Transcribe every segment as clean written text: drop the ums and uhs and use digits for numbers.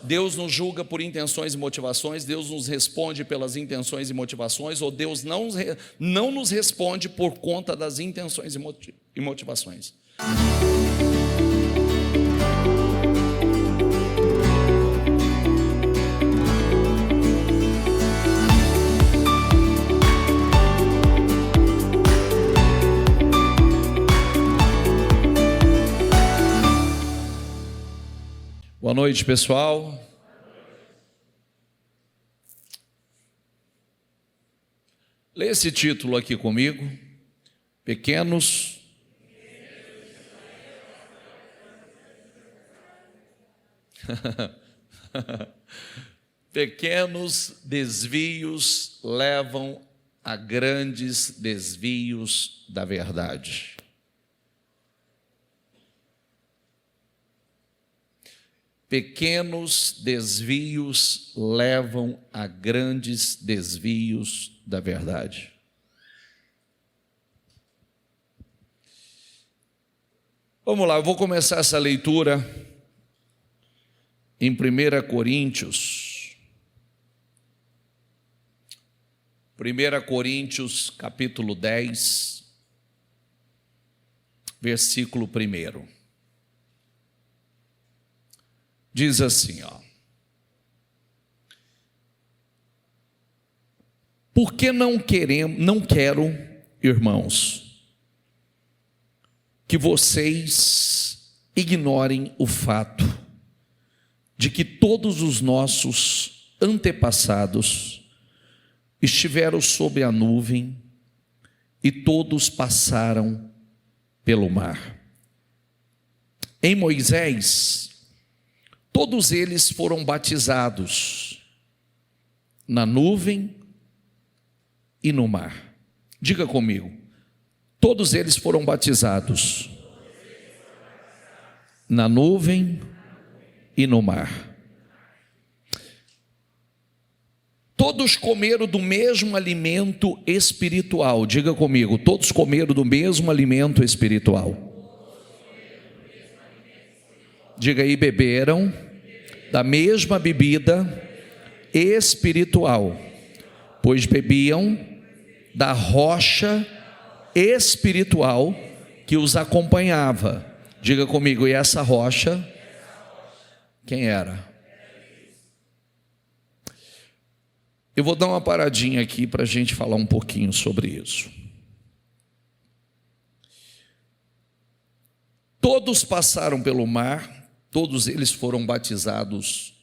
Deus nos julga por intenções e motivações, Deus nos responde pelas intenções e motivações, ou Deus não nos responde por conta das intenções e motivações. Boa noite, pessoal. Lê esse título aqui comigo. Pequenos desvios levam a grandes desvios da verdade. Pequenos desvios levam a grandes desvios da verdade. Vamos lá, eu vou começar essa leitura em 1 Coríntios. 1 Coríntios, capítulo 10, versículo 1. Diz assim, porque não quero, irmãos, que vocês ignorem o fato de que todos os nossos antepassados estiveram sob a nuvem e todos passaram pelo mar. Em Moisés, todos eles foram batizados na nuvem e no mar. Diga comigo, todos eles foram batizados na nuvem e no mar. Todos comeram do mesmo alimento espiritual. Diga comigo, todos comeram do mesmo alimento espiritual. Diga aí, beberam da mesma bebida espiritual, pois bebiam da rocha espiritual que os acompanhava. Diga comigo, e essa rocha, quem era? Eu vou dar uma paradinha aqui para a gente falar um pouquinho sobre isso. Todos passaram pelo mar, todos eles foram batizados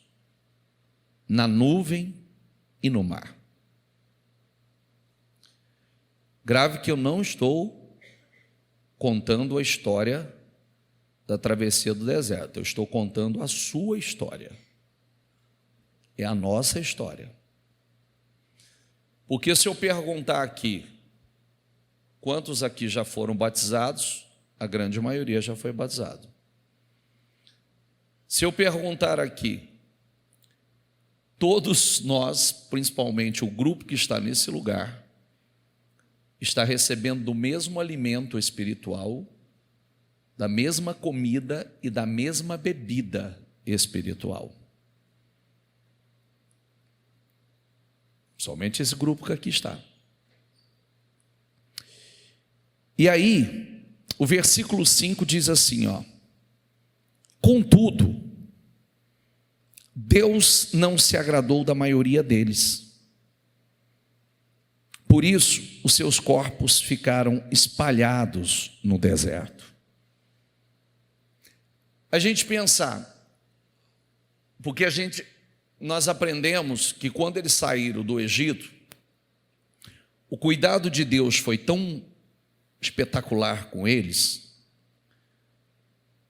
na nuvem e no mar. Grave que eu não estou contando a história da travessia do deserto, eu estou contando a sua história. É a nossa história. Porque se eu perguntar aqui, quantos aqui já foram batizados? A grande maioria já foi batizado. Se eu perguntar aqui, todos nós, principalmente o grupo que está nesse lugar, está recebendo do mesmo alimento espiritual, da mesma comida e da mesma bebida espiritual. Somente esse grupo que aqui está. E aí, o versículo 5 diz assim, contudo, Deus não se agradou da maioria deles. Por isso, os seus corpos ficaram espalhados no deserto. A gente pensar, porque nós aprendemos que quando eles saíram do Egito, o cuidado de Deus foi tão espetacular com eles,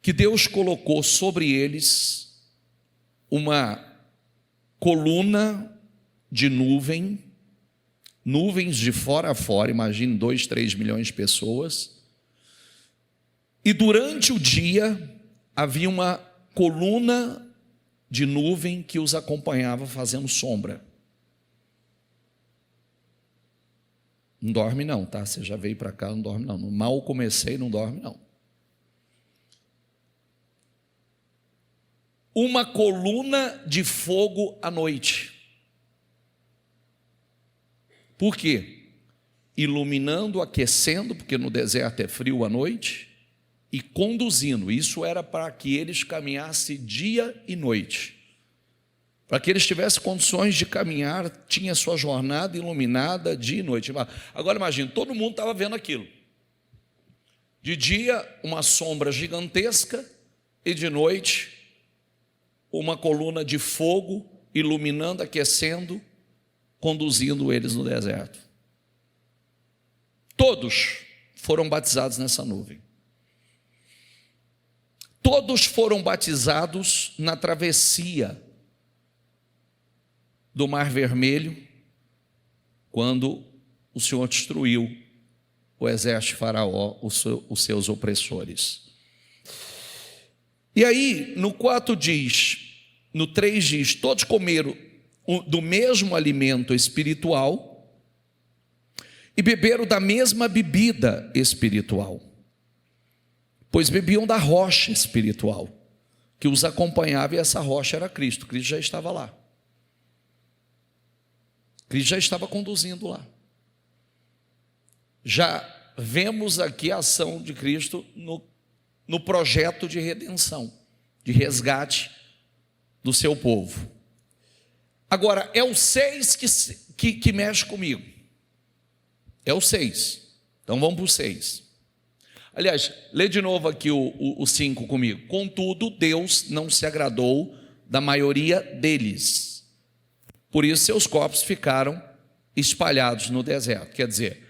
que Deus colocou sobre eles uma coluna de nuvens de fora a fora, imagine 2, 3 milhões de pessoas, e durante o dia havia uma coluna de nuvem que os acompanhava fazendo sombra. Não dorme não, tá? Você já veio para cá, não dorme não. Mal comecei, não dorme não. uma coluna de fogo à noite. Por quê? Iluminando, aquecendo, porque no deserto é frio à noite, e conduzindo. Isso era para que eles caminhassem dia e noite. Para que eles tivessem condições de caminhar, tinha sua jornada iluminada dia e noite. Agora imagine, todo mundo estava vendo aquilo. De dia, uma sombra gigantesca, e de noite, uma coluna de fogo, iluminando, aquecendo, conduzindo eles no deserto. Todos foram batizados nessa nuvem. Todos foram batizados na travessia do Mar Vermelho, quando o Senhor destruiu o exército de Faraó, os seus opressores. E aí, no 4 diz, no 3 diz, todos comeram do mesmo alimento espiritual e beberam da mesma bebida espiritual, pois bebiam da rocha espiritual que os acompanhava, e essa rocha era Cristo. Cristo já estava lá. Cristo já estava conduzindo lá. Já vemos aqui a ação de Cristo no projeto de redenção, de resgate do seu povo. Agora, é o 6 que mexe comigo. É o 6. Então vamos para o 6. Aliás, lê de novo aqui o 5 comigo. Contudo, Deus não se agradou da maioria deles. Por isso seus corpos ficaram espalhados no deserto. Quer dizer,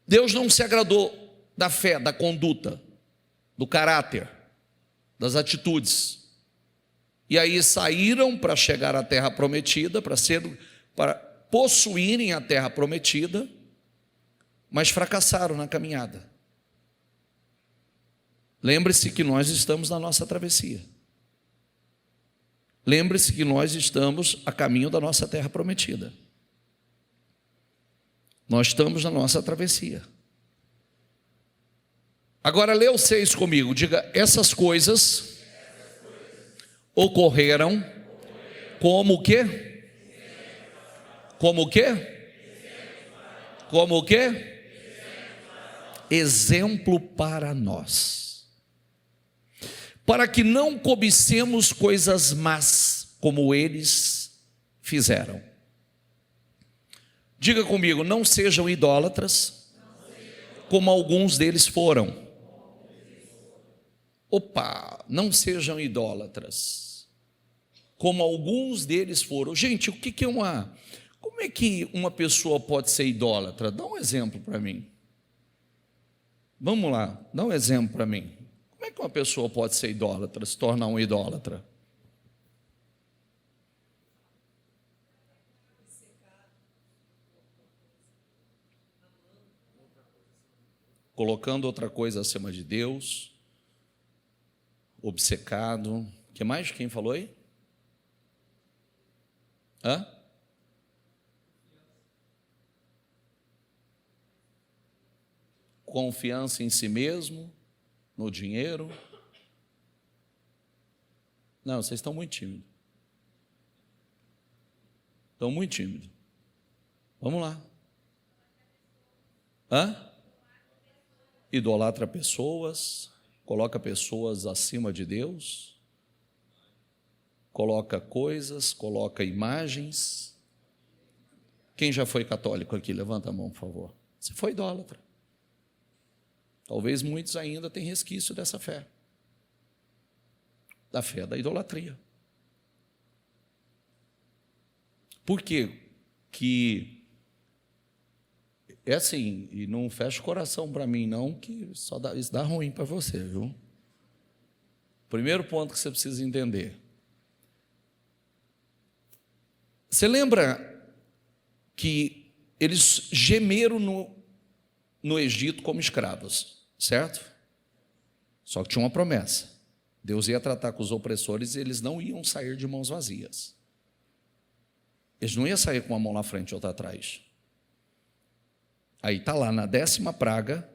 Deus não se agradou da fé, da conduta, do caráter, das atitudes. E aí saíram para chegar à terra prometida, para possuírem a terra prometida, mas fracassaram na caminhada. Lembre-se que nós estamos na nossa travessia. Lembre-se que nós estamos a caminho da nossa terra prometida. Nós estamos na nossa travessia. Agora lê o 6 comigo, diga: essas coisas ocorreram como o quê? Como o quê? Como o quê? Exemplo para nós, para que não cobicemos coisas más como eles fizeram. Diga comigo: não sejam idólatras, como alguns deles foram. Opa, não sejam idólatras, como alguns deles foram. Gente, como é que uma pessoa pode ser idólatra? Dá um exemplo para mim. Vamos lá, dá um exemplo para mim. Como é que uma pessoa pode ser idólatra, se tornar um idólatra? Colocando outra coisa acima de Deus, obcecado. O que mais? Quem falou aí? Hã? Confiança em si mesmo, no dinheiro. Não, vocês estão muito tímidos. Estão muito tímidos. Vamos lá. Hã? Idolatra pessoas, coloca pessoas acima de Deus, coloca coisas, coloca imagens. Quem já foi católico aqui? Levanta a mão, por favor. Você foi idólatra. Talvez muitos ainda tenham resquício dessa fé, da fé da idolatria. Por quê? Que é assim, e não fecha o coração para mim não, que isso dá ruim para você, viu? Primeiro ponto que você precisa entender. Você lembra que eles gemeram no Egito como escravos, certo? Só que tinha uma promessa. Deus ia tratar com os opressores e eles não iam sair de mãos vazias. Eles não iam sair com uma mão na frente e outra atrás. Aí está lá na 10ª praga,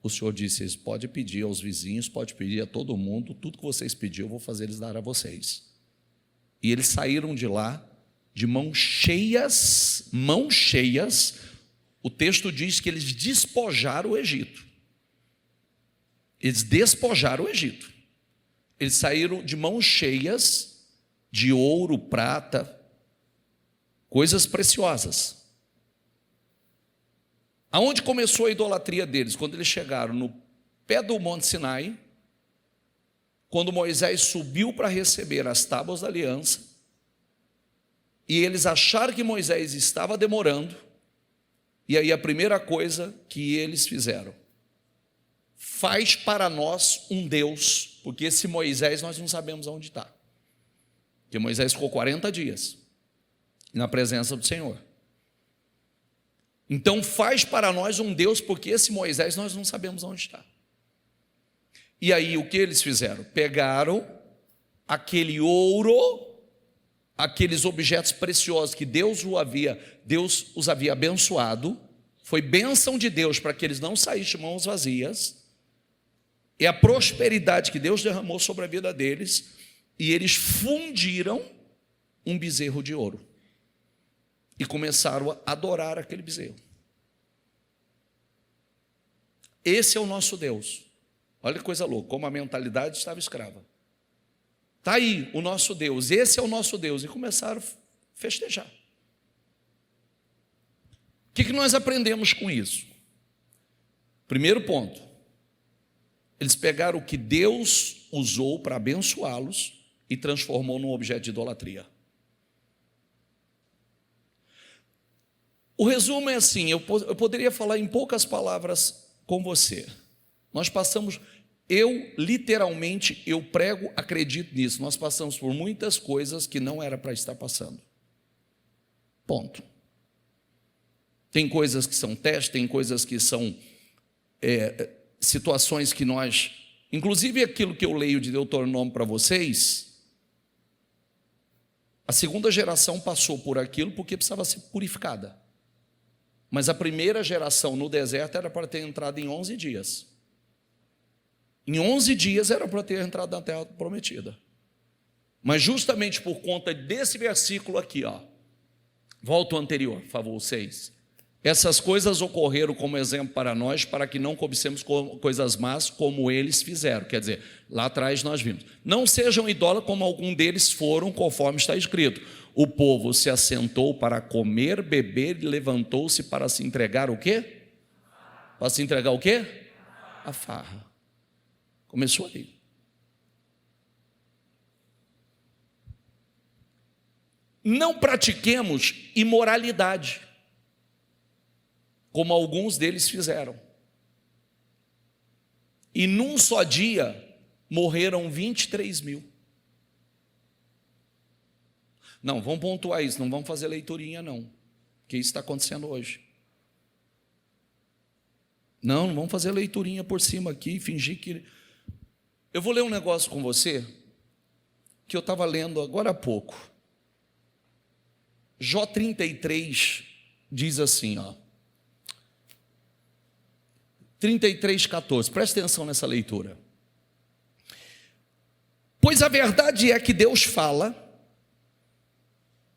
o Senhor disse: pode pedir aos vizinhos, pode pedir a todo mundo, tudo que vocês pediram eu vou fazer eles dar a vocês. E eles saíram de lá de mãos cheias. O texto diz que eles despojaram o Egito. Eles despojaram o Egito. Eles saíram de mãos cheias de ouro, prata, coisas preciosas. Aonde começou a idolatria deles? Quando eles chegaram no pé do Monte Sinai, quando Moisés subiu para receber as tábuas da aliança, e eles acharam que Moisés estava demorando, e aí a primeira coisa que eles fizeram: faz para nós um Deus, porque esse Moisés nós não sabemos onde está. Porque Moisés ficou 40 dias na presença do Senhor. Então faz para nós um Deus, porque esse Moisés nós não sabemos onde está. E aí o que eles fizeram? Pegaram aquele ouro, aqueles objetos preciosos que Deus os havia abençoado, foi bênção de Deus para que eles não saíssem de mãos vazias, é a prosperidade que Deus derramou sobre a vida deles, e eles fundiram um bezerro de ouro e começaram a adorar aquele bezerro. Esse é o nosso Deus. Olha que coisa louca, como a mentalidade estava escrava. Está aí o nosso Deus, esse é o nosso Deus. E começaram a festejar. O que nós aprendemos com isso? Primeiro ponto: eles pegaram o que Deus usou para abençoá-los e transformou num objeto de idolatria. O resumo é assim, eu poderia falar em poucas palavras com você. Nós passamos, literalmente, eu prego, acredito nisso, nós passamos por muitas coisas que não era para estar passando. Ponto. Tem coisas que são testes, tem coisas que são situações que nós, inclusive aquilo que eu leio de Deuteronômio para vocês, a segunda geração passou por aquilo porque precisava ser purificada. Mas a primeira geração no deserto era para ter entrado em 11 dias. Em 11 dias era para ter entrado na terra prometida. Mas justamente por conta desse versículo aqui, volta ao anterior, por favor, 6. Essas coisas ocorreram como exemplo para nós, para que não cobicemos coisas más como eles fizeram. Quer dizer, lá atrás nós vimos: não sejam idólatras como algum deles foram, conforme está escrito. O povo se assentou para comer, beber e levantou-se para se entregar o quê? Para se entregar o quê? A farra. Começou ali. Não pratiquemos imoralidade, como alguns deles fizeram. E num só dia morreram 23 mil. Não, vamos pontuar isso, não vamos fazer leiturinha não, porque isso está acontecendo hoje. Não vamos fazer leiturinha por cima aqui, fingir que... Eu vou ler um negócio com você, que eu estava lendo agora há pouco. Jó 33 diz assim, 33:14, presta atenção nessa leitura. Pois a verdade é que Deus fala,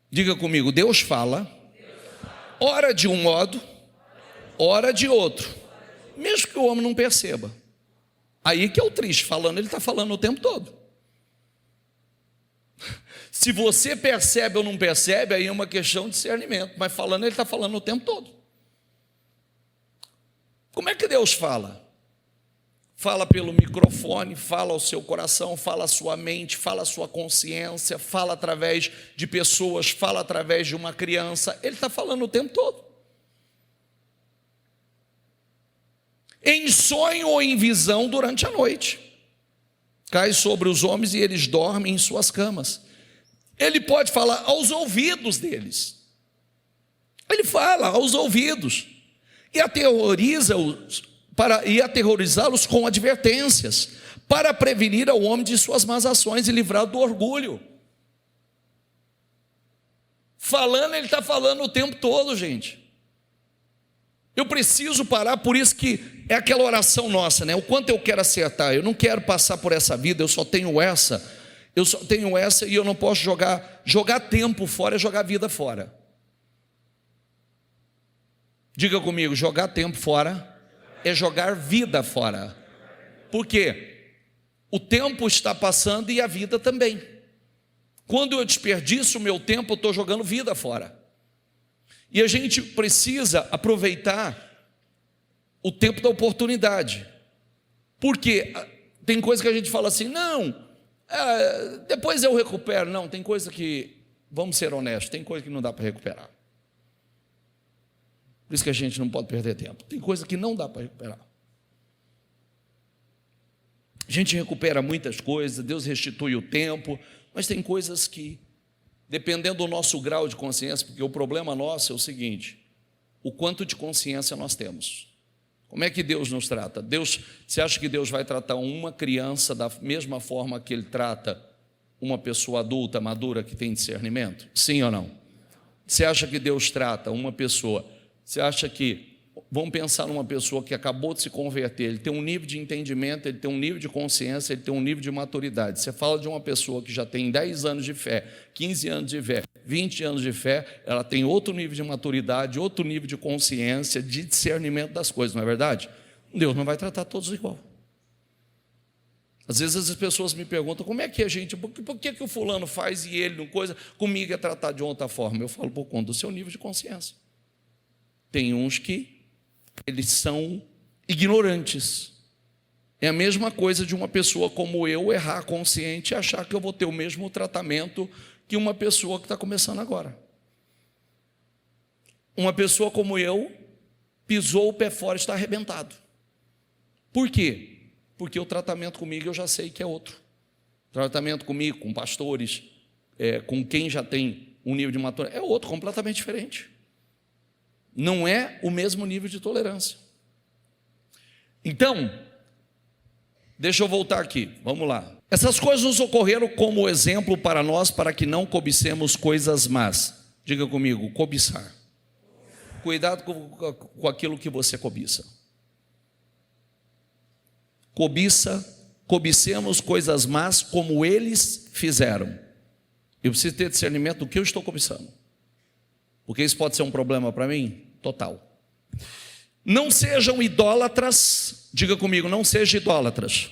diga comigo, Deus fala, ora de um modo, ora de outro, mesmo que o homem não perceba. Aí que é o triste, falando, ele está falando o tempo todo. Se você percebe ou não percebe, aí é uma questão de discernimento, mas falando, ele está falando o tempo todo. Como é que Deus fala? Fala pelo microfone, fala ao seu coração, fala à sua mente, fala à sua consciência, fala através de pessoas, fala através de uma criança. Ele está falando o tempo todo. Em sonho ou em visão durante a noite. Cai sobre os homens e eles dormem em suas camas. Ele pode falar aos ouvidos deles. Ele fala aos ouvidos. E aterrorizá-los com advertências, para prevenir ao homem de suas más ações e livrá-lo do orgulho. Falando, ele está falando o tempo todo, gente. Eu preciso parar, por isso que é aquela oração nossa, né? O quanto eu quero acertar, eu não quero passar por essa vida, eu só tenho essa e eu não posso jogar tempo fora é jogar vida fora. Diga comigo, jogar tempo fora é jogar vida fora. Por quê? O tempo está passando e a vida também. Quando eu desperdiço o meu tempo, eu estou jogando vida fora. E a gente precisa aproveitar o tempo da oportunidade. Porque tem coisa que a gente fala assim, não, depois eu recupero. Não, tem coisa que, vamos ser honestos, tem coisa que não dá para recuperar. Por isso que a gente não pode perder tempo. Tem coisa que não dá para recuperar. A gente recupera muitas coisas, Deus restitui o tempo, mas tem coisas que, dependendo do nosso grau de consciência, porque o problema nosso é o seguinte, o quanto de consciência nós temos. Como é que Deus nos trata? Você acha que Deus vai tratar uma criança da mesma forma que Ele trata uma pessoa adulta, madura, que tem discernimento? Sim ou não? Você acha que Deus trata uma pessoa, você acha que, vamos pensar numa pessoa que acabou de se converter, ele tem um nível de entendimento, ele tem um nível de consciência, ele tem um nível de maturidade. Você fala de uma pessoa que já tem 10 anos de fé, 15 anos de fé, 20 anos de fé, ela tem outro nível de maturidade, outro nível de consciência, de discernimento das coisas, não é verdade? Deus não vai tratar todos igual. Às vezes as pessoas me perguntam, como é que a gente, por que o fulano faz e ele não coisa, comigo é tratado de outra forma? Eu falo por conta do seu nível de consciência. Tem uns que eles são ignorantes. É a mesma coisa de uma pessoa como eu errar consciente e achar que eu vou ter o mesmo tratamento que uma pessoa que está começando agora. Uma pessoa como eu pisou o pé fora e está arrebentado. Por quê? Porque o tratamento comigo eu já sei que é outro. O tratamento comigo, com pastores, com quem já tem um nível de maturidade, é outro, completamente diferente. Não é o mesmo nível de tolerância. Então, deixa eu voltar aqui, vamos lá. Essas coisas nos ocorreram como exemplo para nós, para que não cobicemos coisas más. Diga comigo, cobiçar. Cuidado com aquilo que você cobiça. Cobicemos coisas más como eles fizeram. Eu preciso ter discernimento do que eu estou cobiçando. Porque isso pode ser um problema para mim? Total. Não sejam idólatras. Diga comigo, não sejam idólatras.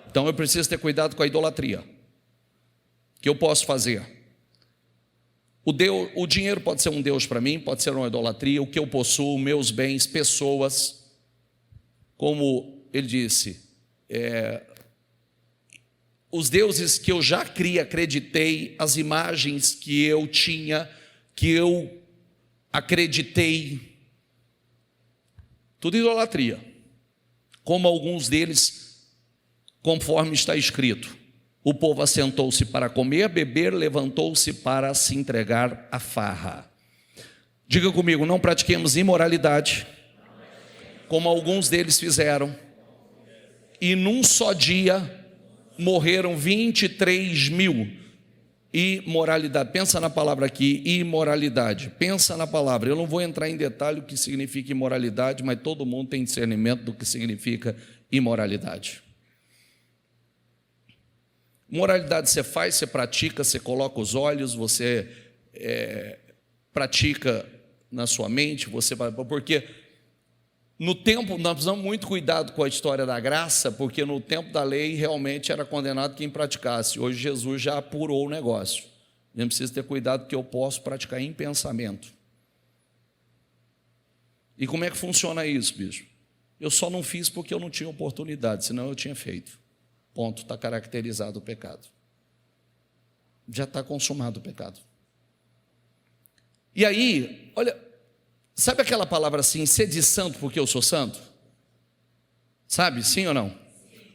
Então eu preciso ter cuidado com a idolatria. O que eu posso fazer? O dinheiro pode ser um Deus para mim, pode ser uma idolatria. O que eu possuo, meus bens, pessoas. Como ele disse, os deuses que eu já acreditei, as imagens que eu tinha, que eu acreditei, tudo idolatria, como alguns deles, conforme está escrito, o povo assentou-se para comer, beber, levantou-se para se entregar à farra. Diga comigo, não pratiquemos imoralidade, como alguns deles fizeram, e num só dia morreram 23 mil. Imoralidade, pensa na palavra aqui, imoralidade, pensa na palavra. Eu não vou entrar em detalhe o que significa imoralidade, mas todo mundo tem discernimento do que significa imoralidade. Moralidade você faz, você pratica, você coloca os olhos, você pratica na sua mente, porque no tempo, nós precisamos muito cuidado com a história da graça, porque no tempo da lei realmente era condenado quem praticasse. Hoje Jesus já apurou o negócio. A gente precisa ter cuidado que eu posso praticar em pensamento. E como é que funciona isso, bicho? Eu só não fiz porque eu não tinha oportunidade, senão eu tinha feito. Ponto, está caracterizado o pecado. Já está consumado o pecado. E aí, olha, sabe aquela palavra assim, sede santo porque eu sou santo? Sabe, sim ou não?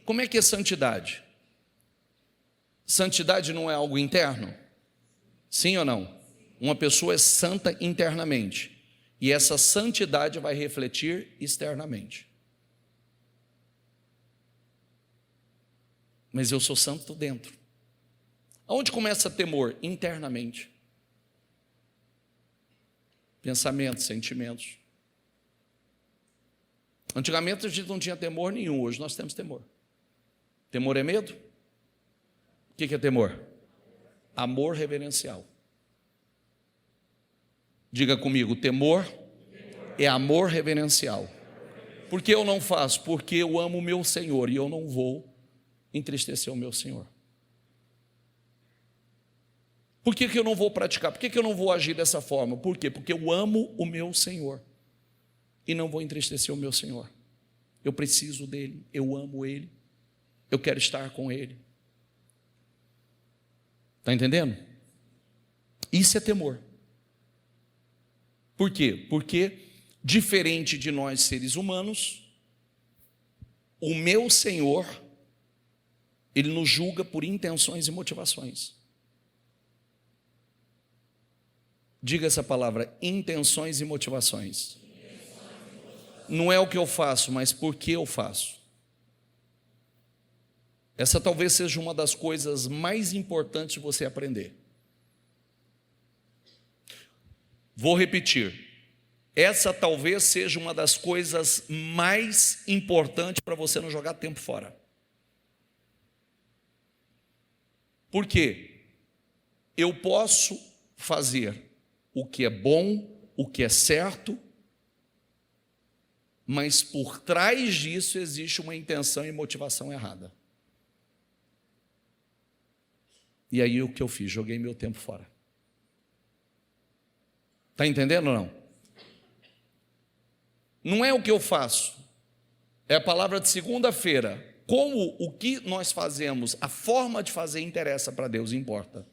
Como é que é santidade? Santidade não é algo interno? Sim ou não? Uma pessoa é santa internamente. E essa santidade vai refletir externamente. Mas eu sou santo dentro. Aonde começa temor? Internamente. Pensamentos, sentimentos. Antigamente a gente não tinha temor nenhum, hoje nós temos temor. Temor é medo? O que é temor? Amor reverencial. Diga comigo, temor é amor reverencial. Por que eu não faço? Porque eu amo o meu Senhor e eu não vou entristecer o meu Senhor. Por que eu não vou praticar? Por que eu não vou agir dessa forma? Por quê? Porque eu amo o meu Senhor e não vou entristecer o meu Senhor. Eu preciso dele, eu amo ele, eu quero estar com ele. Está entendendo? Isso é temor. Por quê? Porque, diferente de nós seres humanos, o meu Senhor, ele nos julga por intenções e motivações. Diga essa palavra, intenções e motivações. Não é o que eu faço, mas por que eu faço. Essa talvez seja uma das coisas mais importantes de você aprender. Vou repetir. Essa talvez seja uma das coisas mais importantes para você não jogar tempo fora. Por quê? Eu posso fazer o que é bom, o que é certo, mas por trás disso existe uma intenção e motivação errada. E aí o que eu fiz? Joguei meu tempo fora. Está entendendo ou não? Não é o que eu faço, é a palavra de segunda-feira. Como o que nós fazemos, a forma de fazer interessa para Deus, importa.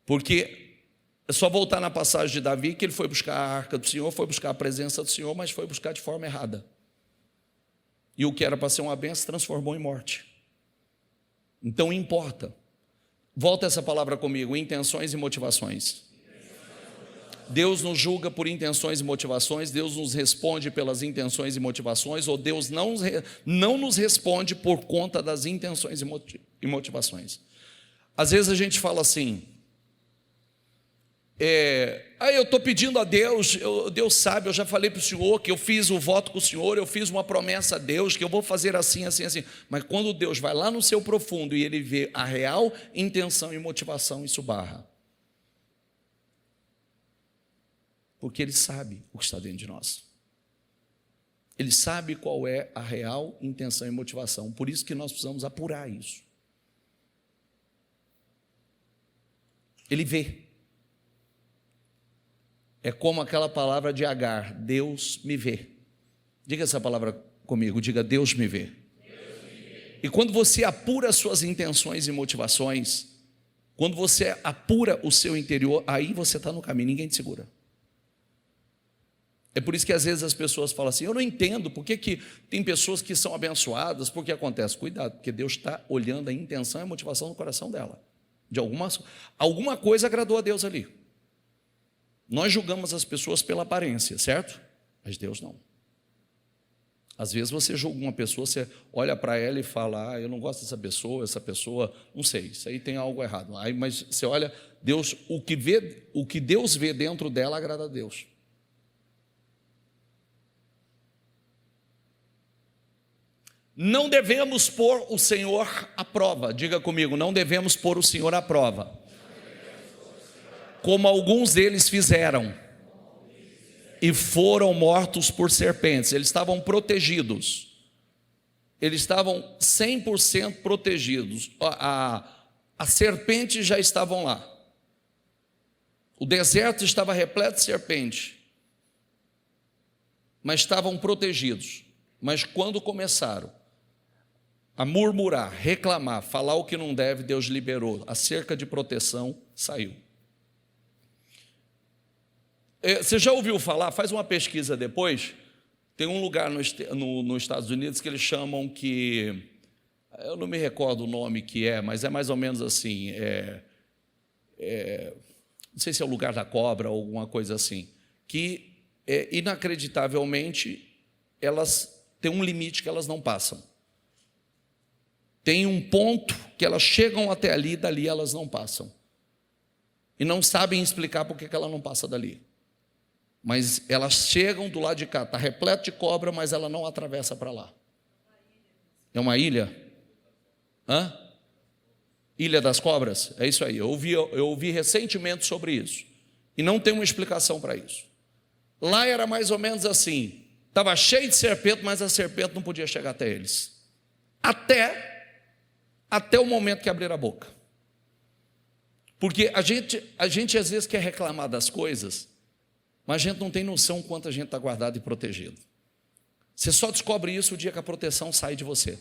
Porque é só voltar na passagem de Davi, que ele foi buscar a arca do Senhor, foi buscar a presença do Senhor, mas foi buscar de forma errada. E o que era para ser uma bênção, se transformou em morte. Então importa. Volta essa palavra comigo, intenções e motivações. Deus nos julga por intenções e motivações, Deus nos responde pelas intenções e motivações, ou Deus não nos responde por conta das intenções e motivações. Às vezes a gente fala assim, eu estou pedindo a Deus, Deus sabe, eu já falei para o Senhor que eu fiz o voto com o Senhor, eu fiz uma promessa a Deus, que eu vou fazer assim, assim, assim. Mas quando Deus vai lá no seu profundo e ele vê a real intenção e motivação, isso barra. Porque ele sabe o que está dentro de nós. Ele sabe qual é a real intenção e motivação. Por isso que nós precisamos apurar isso. Ele vê. É como aquela palavra de Agar, Deus me vê. Diga essa palavra comigo, diga Deus me vê. E quando você apura as suas intenções e motivações, quando você apura o seu interior, aí você está no caminho, ninguém te segura. É por isso que às vezes as pessoas falam assim, eu não entendo, por que tem pessoas que são abençoadas, por que acontece? Cuidado, porque Deus está olhando a intenção e a motivação no coração dela. De alguma coisa agradou a Deus ali. Nós julgamos as pessoas pela aparência, certo? Mas Deus não. Às vezes você julga uma pessoa, você olha para ela e fala, eu não gosto dessa pessoa, não sei, isso aí tem algo errado. Aí, mas você olha, Deus, o que Deus vê dentro dela agrada a Deus. Não devemos pôr o Senhor à prova. Diga comigo, não devemos pôr o Senhor à prova. Como alguns deles fizeram. E foram mortos por serpentes. Eles estavam protegidos. Eles estavam 100% protegidos. As serpentes já estavam lá. O deserto estava repleto de serpente. Mas estavam protegidos. Mas quando começaram a murmurar, reclamar, falar o que não deve, Deus liberou. A cerca de proteção saiu. Você já ouviu falar? Faz uma pesquisa depois. Tem um lugar nos Estados Unidos que eles chamam que... Eu não me recordo o nome que é, mas é mais ou menos assim. Não sei se é o lugar da cobra ou alguma coisa assim. Que, inacreditavelmente, elas têm um limite que elas não passam. Tem um ponto que elas chegam até ali e dali elas não passam. E não sabem explicar por que ela não passa dali. mas elas chegam do lado de cá, está repleto de cobra, mas ela não atravessa para lá. É uma ilha? Hã? Ilha das Cobras? É isso aí, eu ouvi recentemente sobre isso, e não tem uma explicação para isso. Lá era mais ou menos assim, estava cheio de serpente, mas a serpente não podia chegar até eles, até o momento que abrir a boca. Porque a gente às vezes quer reclamar das coisas, mas a gente não tem noção quanto a gente está guardado e protegido. Você só descobre isso o dia que a proteção sai de você.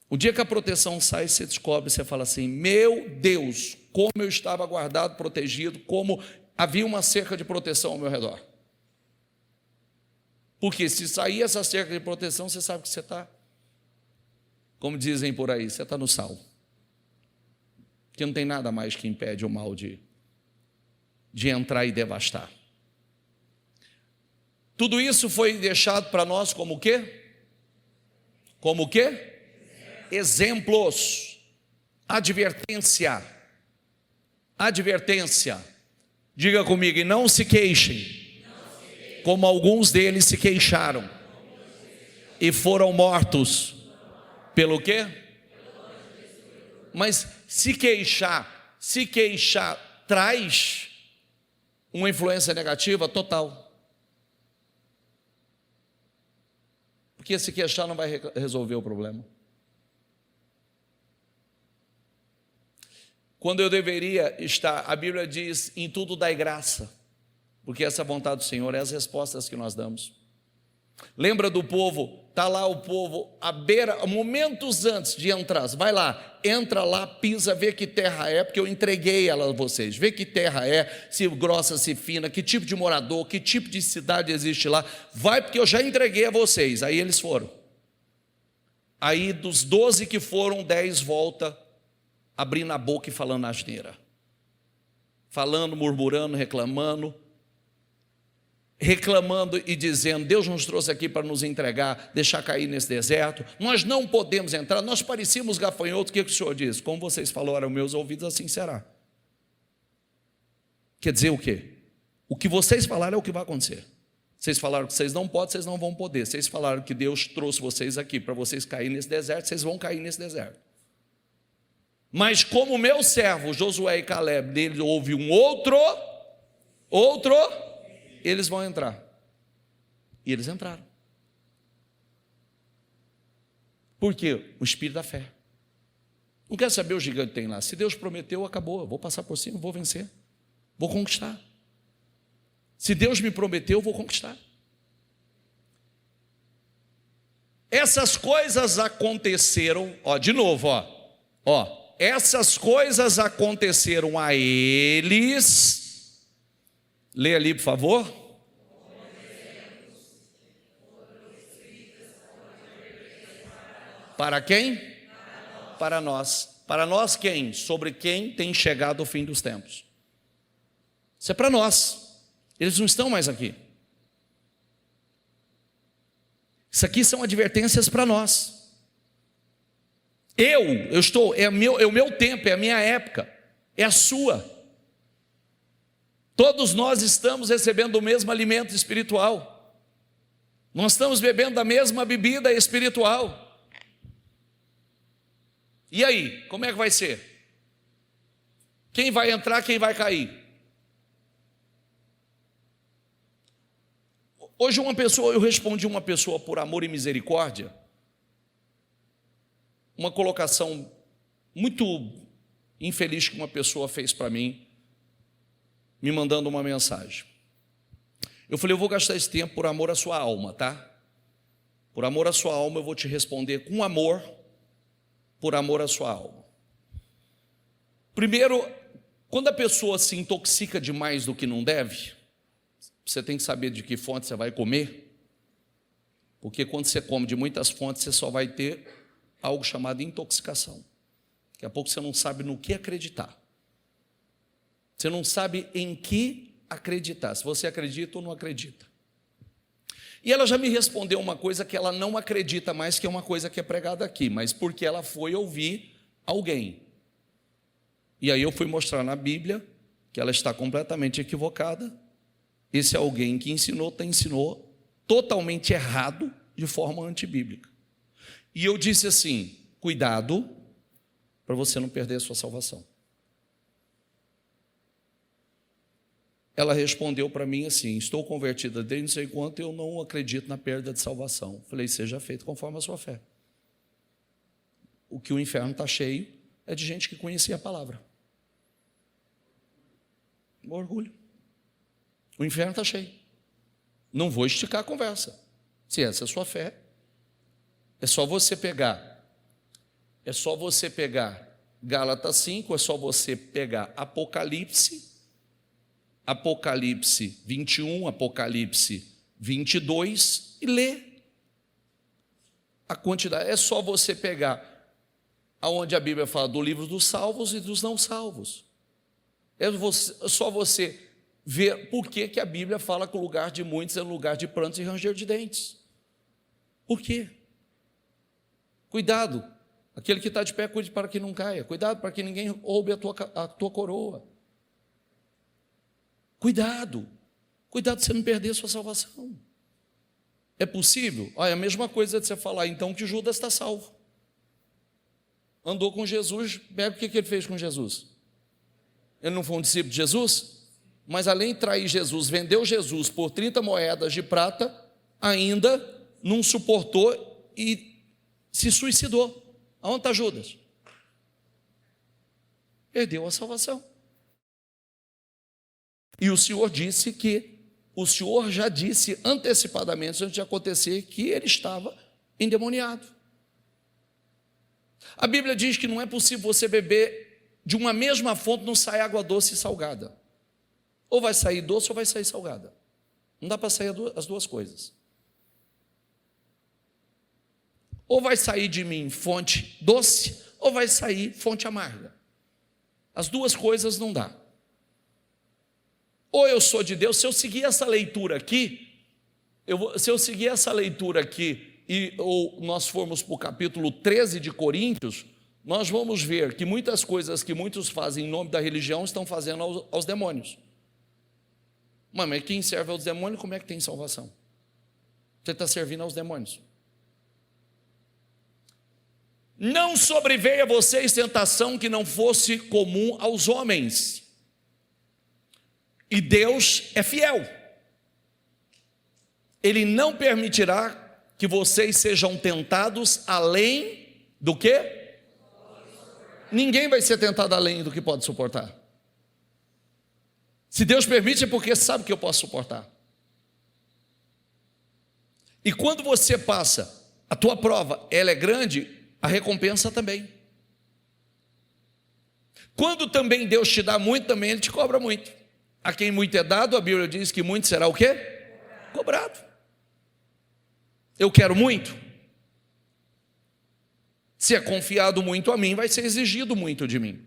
O dia que a proteção sai, você descobre, você fala assim: meu Deus, como eu estava guardado, protegido, como havia uma cerca de proteção ao meu redor. Porque se sair essa cerca de proteção, você sabe que você está, como dizem por aí, você está no sal. Que não tem nada mais que impede o mal de entrar e devastar. Tudo isso foi deixado para nós como o quê? Como o quê? Exemplos. Advertência. Advertência. Diga comigo, e não se queixem, como alguns deles se queixaram e foram mortos. Pelo quê? Mas se queixar traz uma influência negativa total. Porque se queixar não vai resolver o problema. Quando eu deveria estar, a Bíblia diz, em tudo dai graça, porque essa é a vontade do Senhor, é as respostas que nós damos. Lembra do povo? Está lá o povo à beira, momentos antes de entrar, vai lá, entra lá, pisa, vê que terra é, porque eu entreguei ela a vocês, vê que terra é, se grossa, se fina, que tipo de morador, que tipo de cidade existe lá, vai porque eu já entreguei a vocês. Aí eles foram. Aí dos 12 que foram, 10 volta, abrindo a boca e falando asneira, falando, murmurando, reclamando e dizendo: Deus nos trouxe aqui para nos entregar, deixar cair nesse deserto, nós não podemos entrar, nós parecíamos gafanhotos. O que o Senhor diz? Como vocês falaram aos meus ouvidos, assim será. Quer dizer o quê? O que vocês falaram é o que vai acontecer. Vocês falaram que vocês não podem, vocês não vão poder. Vocês falaram que Deus trouxe vocês aqui para vocês caírem nesse deserto, vocês vão cair nesse deserto. Mas como meu servo Josué e Caleb, dele houve um outro, eles vão entrar. E eles entraram. Por quê? O espírito da fé. Não quer saber o gigante que tem lá. Se Deus prometeu, acabou. Eu vou passar por cima, vou vencer. Vou conquistar. Se Deus me prometeu, eu vou conquistar. Essas coisas aconteceram, de novo, essas coisas aconteceram a eles. Lê ali, por favor. Para quem? Para nós. Para nós quem? Sobre quem tem chegado o fim dos tempos. Isso é para nós. Eles não estão mais aqui. Isso aqui são advertências para nós. Eu estou, é o meu tempo, é a minha época, é a sua. Todos nós estamos recebendo o mesmo alimento espiritual. Nós estamos bebendo da mesma bebida espiritual. E aí, como é que vai ser? Quem vai entrar, quem vai cair? Hoje eu respondi uma pessoa por amor e misericórdia, uma colocação muito infeliz que uma pessoa fez para mim, me mandando uma mensagem. Eu falei: eu vou gastar esse tempo por amor à sua alma, tá? Por amor à sua alma eu vou te responder com amor, por amor à sua alma. Primeiro, quando a pessoa se intoxica demais do que não deve, você tem que saber de que fonte você vai comer, porque quando você come de muitas fontes, você só vai ter algo chamado intoxicação. Daqui a pouco você não sabe no que acreditar. Você não sabe em que acreditar, se você acredita ou não acredita. E ela já me respondeu uma coisa que ela não acredita mais, que é uma coisa que é pregada aqui, mas porque ela foi ouvir alguém. E aí eu fui mostrar na Bíblia que ela está completamente equivocada, esse alguém que ensinou totalmente errado, de forma antibíblica. E eu disse assim: cuidado para você não perder a sua salvação. Ela respondeu para mim assim: estou convertida desde não sei quanto, eu não acredito na perda de salvação. Falei: seja feito conforme a sua fé. O que o inferno está cheio é de gente que conhecia a palavra. Orgulho. O inferno está cheio. Não vou esticar a conversa. Se essa é a sua fé, é só você pegar Gálatas 5, é só você pegar Apocalipse 21, Apocalipse 22 e ler a quantidade. É só você pegar aonde a Bíblia fala do livro dos salvos e dos não salvos. É só você ver por que a Bíblia fala que o lugar de muitos é lugar de prantos e ranger de dentes. Por quê? Cuidado, aquele que está de pé, cuide para que não caia. Cuidado para que ninguém roube a tua coroa. Cuidado para você não perder a sua salvação. É possível? Olha, a mesma coisa de você falar então que Judas está salvo. Andou com Jesus, pega o que ele fez com Jesus? Ele não foi um discípulo de Jesus? Mas além de trair Jesus, vendeu Jesus por 30 moedas de prata, ainda não suportou e se suicidou. Aonde está Judas? Perdeu a salvação. E o Senhor já disse antecipadamente, antes de acontecer, que ele estava endemoniado. A Bíblia diz que não é possível você beber de uma mesma fonte, não sai água doce e salgada. Ou vai sair doce ou vai sair salgada. Não dá para sair as duas coisas. Ou vai sair de mim fonte doce, ou vai sair fonte amarga. As duas coisas não dá. Ou eu sou de Deus, se eu seguir essa leitura aqui, ou nós formos para o capítulo 13 de Coríntios, nós vamos ver que muitas coisas que muitos fazem em nome da religião estão fazendo aos demônios. Mas quem serve aos demônios, como é que tem salvação? Você está servindo aos demônios. Não sobreveio a vocês tentação que não fosse comum aos homens. E Deus é fiel. Ele não permitirá que vocês sejam tentados além do quê? Ninguém vai ser tentado além do que pode suportar. Se Deus permite é porque sabe que eu posso suportar. E quando você passa, a tua prova, ela é grande, a recompensa também. Quando também Deus te dá muito, também Ele te cobra muito. A quem muito é dado, a Bíblia diz que muito será o quê? Cobrado. Eu quero muito. Se é confiado muito a mim, vai ser exigido muito de mim.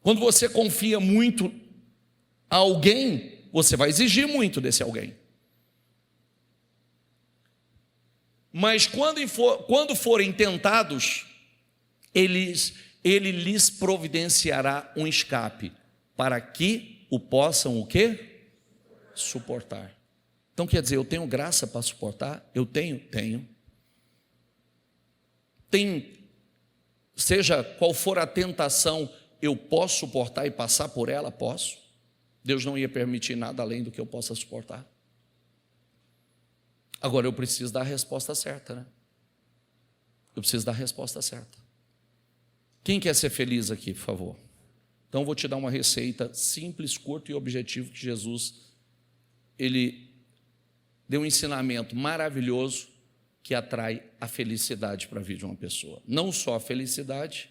Quando você confia muito a alguém, você vai exigir muito desse alguém. Mas quando forem tentados, ele lhes providenciará um escape, para que o possam o quê? Suportar. Então quer dizer, eu tenho graça para suportar? Eu tenho? Tenho. Seja qual for a tentação, eu posso suportar e passar por ela? Posso. Deus não ia permitir nada além do que eu possa suportar. Agora eu preciso dar a resposta certa, né? Eu preciso dar a resposta certa. Quem quer ser feliz aqui, por favor? Então eu vou te dar uma receita simples, curta e objetiva que Jesus, Ele deu um ensinamento maravilhoso que atrai a felicidade para a vida de uma pessoa. Não só a felicidade,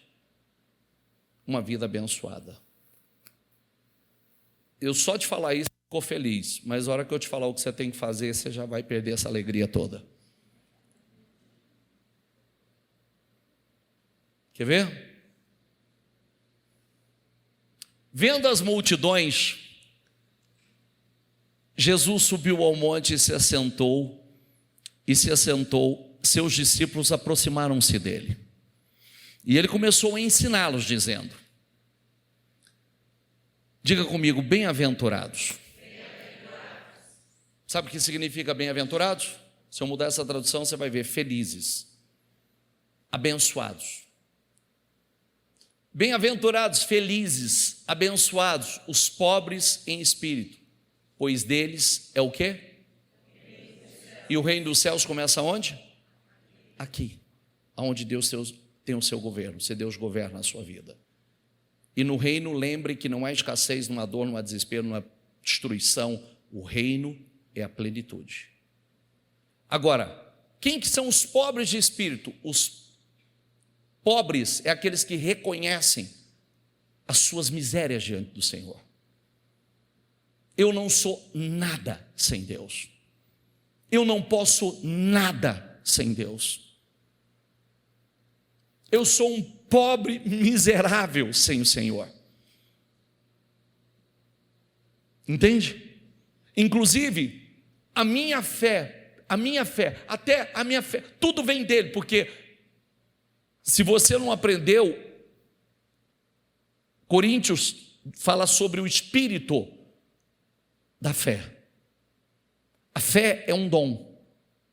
uma vida abençoada. Eu só de falar isso, ficou feliz, mas a hora que eu te falar o que você tem que fazer, você já vai perder essa alegria toda. Quer ver? Vendo as multidões, Jesus subiu ao monte e se assentou, seus discípulos aproximaram-se dele. E ele começou a ensiná-los, dizendo, diga comigo, bem-aventurados Sabe o que significa bem-aventurados? Se eu mudar essa tradução, você vai ver felizes, abençoados. Bem-aventurados, felizes, abençoados, os pobres em espírito, pois deles é o quê? E o reino dos céus começa onde? Aqui, onde Deus tem o seu governo, se Deus governa a sua vida. E no reino, lembre que não há escassez, não há dor, não há desespero, não há destruição. O reino é a plenitude. Agora, quem que são os pobres de espírito? Os pobres é aqueles que reconhecem as suas misérias diante do Senhor. Eu não sou nada sem Deus. Eu não posso nada sem Deus. Eu sou um pobre miserável sem o Senhor. Entende? Inclusive, a minha fé, tudo vem dele, porque se você não aprendeu, Coríntios fala sobre o espírito da fé. A fé é um dom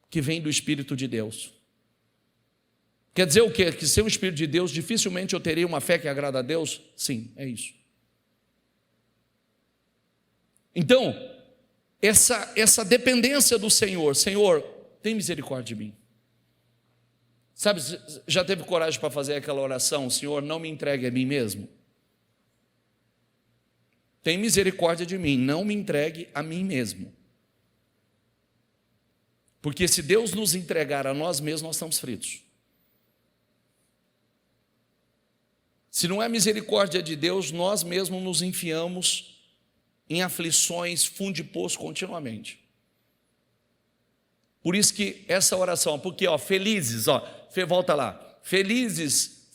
que vem do Espírito de Deus. Quer dizer o quê? Que sem o Espírito de Deus, dificilmente eu teria uma fé que agrada a Deus? Sim, é isso. Então, essa dependência do Senhor, Senhor, tem misericórdia de mim. Sabe, já teve coragem para fazer aquela oração, Senhor, não me entregue a mim mesmo? Tem misericórdia de mim, não me entregue a mim mesmo. Porque se Deus nos entregar a nós mesmos, nós estamos fritos. Se não é misericórdia de Deus, nós mesmos nos enfiamos em aflições, fundo de poço continuamente. Por isso que essa oração, porque felizes, volta lá, felizes,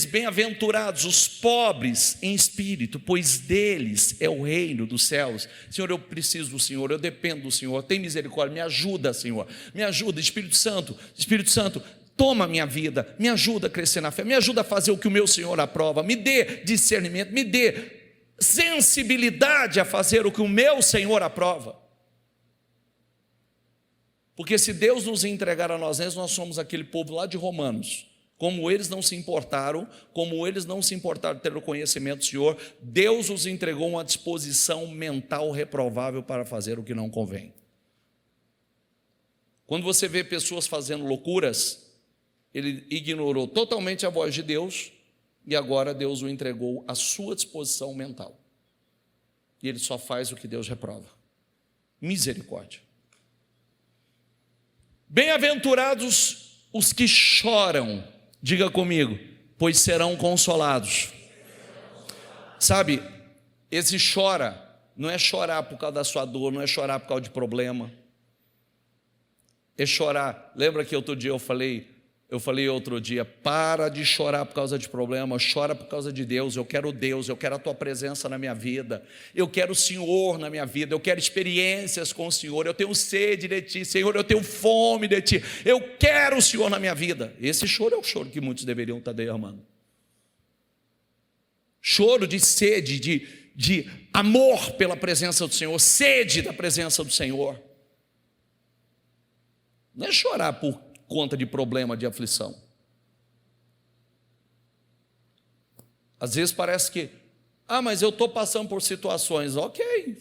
bem-aventurados os pobres em espírito, pois deles é o reino dos céus. Senhor, eu preciso do Senhor, eu dependo do Senhor, tem misericórdia, me ajuda, Senhor, me ajuda, Espírito Santo, toma a minha vida, me ajuda a crescer na fé, me ajuda a fazer o que o meu Senhor aprova, me dê discernimento, me dê sensibilidade a fazer o que o meu Senhor aprova. Porque se Deus nos entregar a nós mesmos, nós somos aquele povo lá de Romanos. Como eles não se importaram de ter o conhecimento do Senhor, Deus os entregou uma disposição mental reprovável para fazer o que não convém. Quando você vê pessoas fazendo loucuras, ele ignorou totalmente a voz de Deus, e agora Deus o entregou à sua disposição mental. E ele só faz o que Deus reprova. Misericórdia. Bem-aventurados os que choram, diga comigo, pois serão consolados. Sabe, esse chora, não é chorar por causa da sua dor, não é chorar por causa de problema. É chorar, lembra que outro dia eu falei outro dia, para de chorar por causa de problema, chora por causa de Deus, eu quero a tua presença na minha vida, eu quero o Senhor na minha vida, eu quero experiências com o Senhor, eu tenho sede de Ti, Senhor, eu tenho fome de Ti, eu quero o Senhor na minha vida. Esse choro é o choro que muitos deveriam estar derramando. Choro de sede, de amor pela presença do Senhor, sede da presença do Senhor. Não é chorar por conta de problema, de aflição. Às vezes parece que, mas eu estou passando por situações, ok,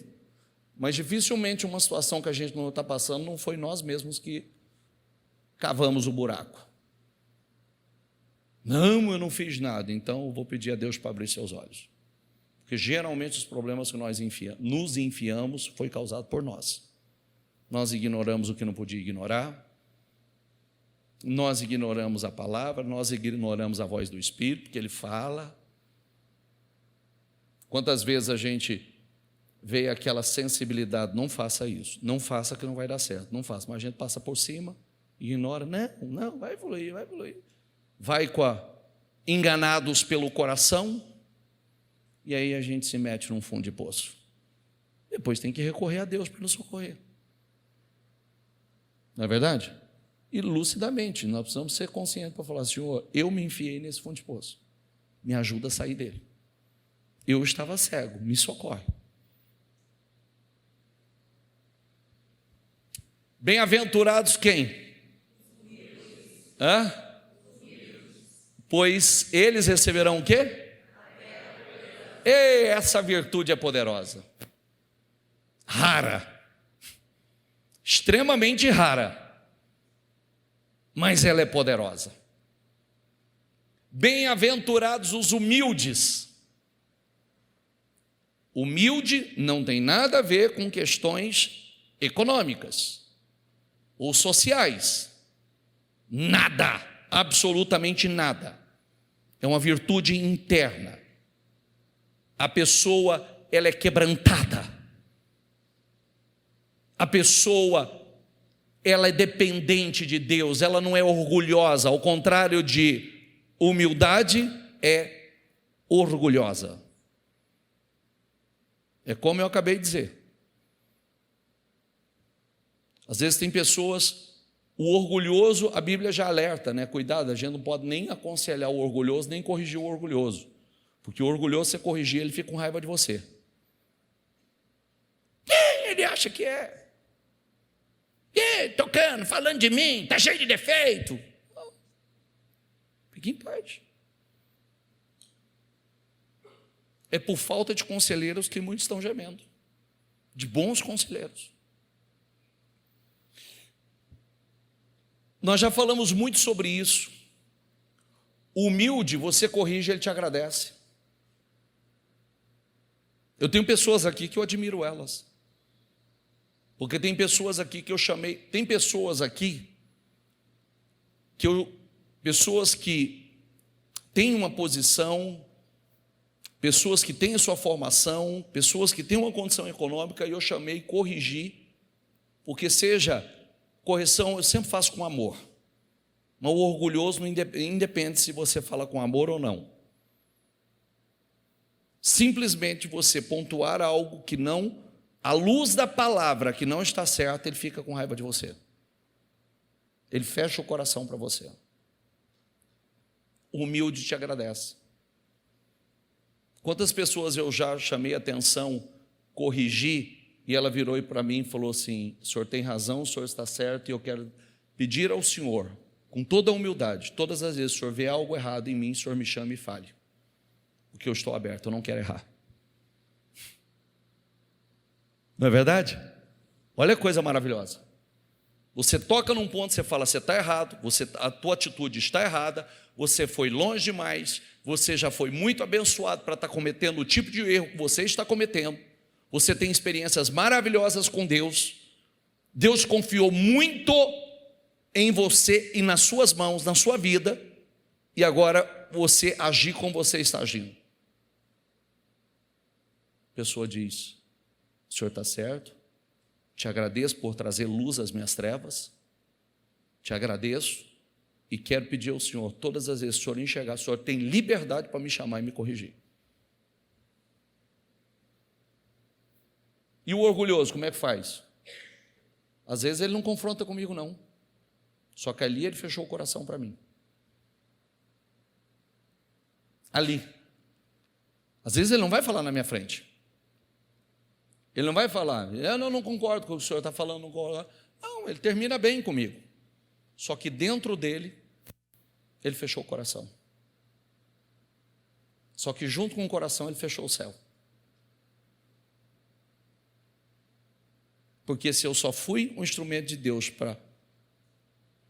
mas dificilmente uma situação que a gente não está passando, não foi nós mesmos que cavamos o buraco. Não, eu não fiz nada, então eu vou pedir a Deus para abrir seus olhos. Porque geralmente os problemas que nós nos enfiamos foi causado por nós. Nós ignoramos o que não podia ignorar, nós ignoramos a palavra, nós ignoramos a voz do Espírito, porque Ele fala. Quantas vezes a gente vê aquela sensibilidade, não faça isso, não faça que não vai dar certo, não faça, mas a gente passa por cima, ignora, não, vai evoluir. Vai enganados pelo coração, e aí a gente se mete num fundo de poço. Depois tem que recorrer a Deus para nos socorrer. Não é verdade? E lucidamente, nós precisamos ser conscientes para falar, Senhor, eu me enfiei nesse fundo de poço, me ajuda a sair dele. Eu estava cego, me socorre. Bem-aventurados quem? Hã? Pois eles receberão o quê? Ei, essa virtude é poderosa. Rara. Extremamente rara. Mas ela é poderosa. Bem-aventurados os humildes. Humilde não tem nada a ver com questões econômicas ou sociais. Nada, absolutamente nada. É uma virtude interna. A pessoa, ela é quebrantada. A pessoa, ela é dependente de Deus, ela não é orgulhosa, ao contrário de humildade, é orgulhosa. É como eu acabei de dizer. Às vezes tem pessoas, o orgulhoso, a Bíblia já alerta, né? Cuidado, a gente não pode nem aconselhar o orgulhoso, nem corrigir o orgulhoso. Porque o orgulhoso, você corrigir, ele fica com raiva de você. Ele acha que é. Tocando, falando de mim, está cheio de defeito. Não. Fique em paz. É por falta de conselheiros que muitos estão gemendo. De bons conselheiros. Nós já falamos muito sobre isso. O humilde, você corrige, ele te agradece. Eu tenho pessoas aqui que eu admiro elas. Porque tem pessoas aqui que eu chamei, tem pessoas aqui pessoas que têm uma posição, pessoas que têm a sua formação, pessoas que têm uma condição econômica, e eu chamei, corrigi, porque seja correção, eu sempre faço com amor. Mas o orgulhoso não independe se você fala com amor ou não. Simplesmente você pontuar algo que não, à luz da palavra que não está certa, ele fica com raiva de você. Ele fecha o coração para você. O humilde te agradece. Quantas pessoas eu já chamei atenção, corrigi, e ela virou para mim e falou assim: o senhor tem razão, o senhor está certo, e eu quero pedir ao senhor, com toda a humildade, todas as vezes que o senhor vê algo errado em mim, o senhor me chame e fale. Porque eu estou aberto, eu não quero errar. Não é verdade? Olha a coisa maravilhosa. Você toca num ponto, você fala, você está errado, a tua atitude está errada, você foi longe demais, você já foi muito abençoado para estar cometendo o tipo de erro que você está cometendo, você tem experiências maravilhosas com Deus, Deus confiou muito em você e nas suas mãos, na sua vida, e agora você agir como você está agindo. A pessoa diz: o senhor está certo, te agradeço por trazer luz às minhas trevas, te agradeço e quero pedir ao senhor, todas as vezes que o senhor enxergar, o senhor tem liberdade para me chamar e me corrigir. E o orgulhoso, como é que faz? Às vezes ele não confronta comigo não, só que ali ele fechou o coração para mim. Ali. Às vezes ele não vai falar na minha frente. Ele não vai falar, eu não concordo com o que o senhor está falando, não concordo. Não, ele termina bem comigo. Só que dentro dele, ele fechou o coração. Só que junto com o coração, ele fechou o céu. Porque se eu só fui um instrumento de Deus para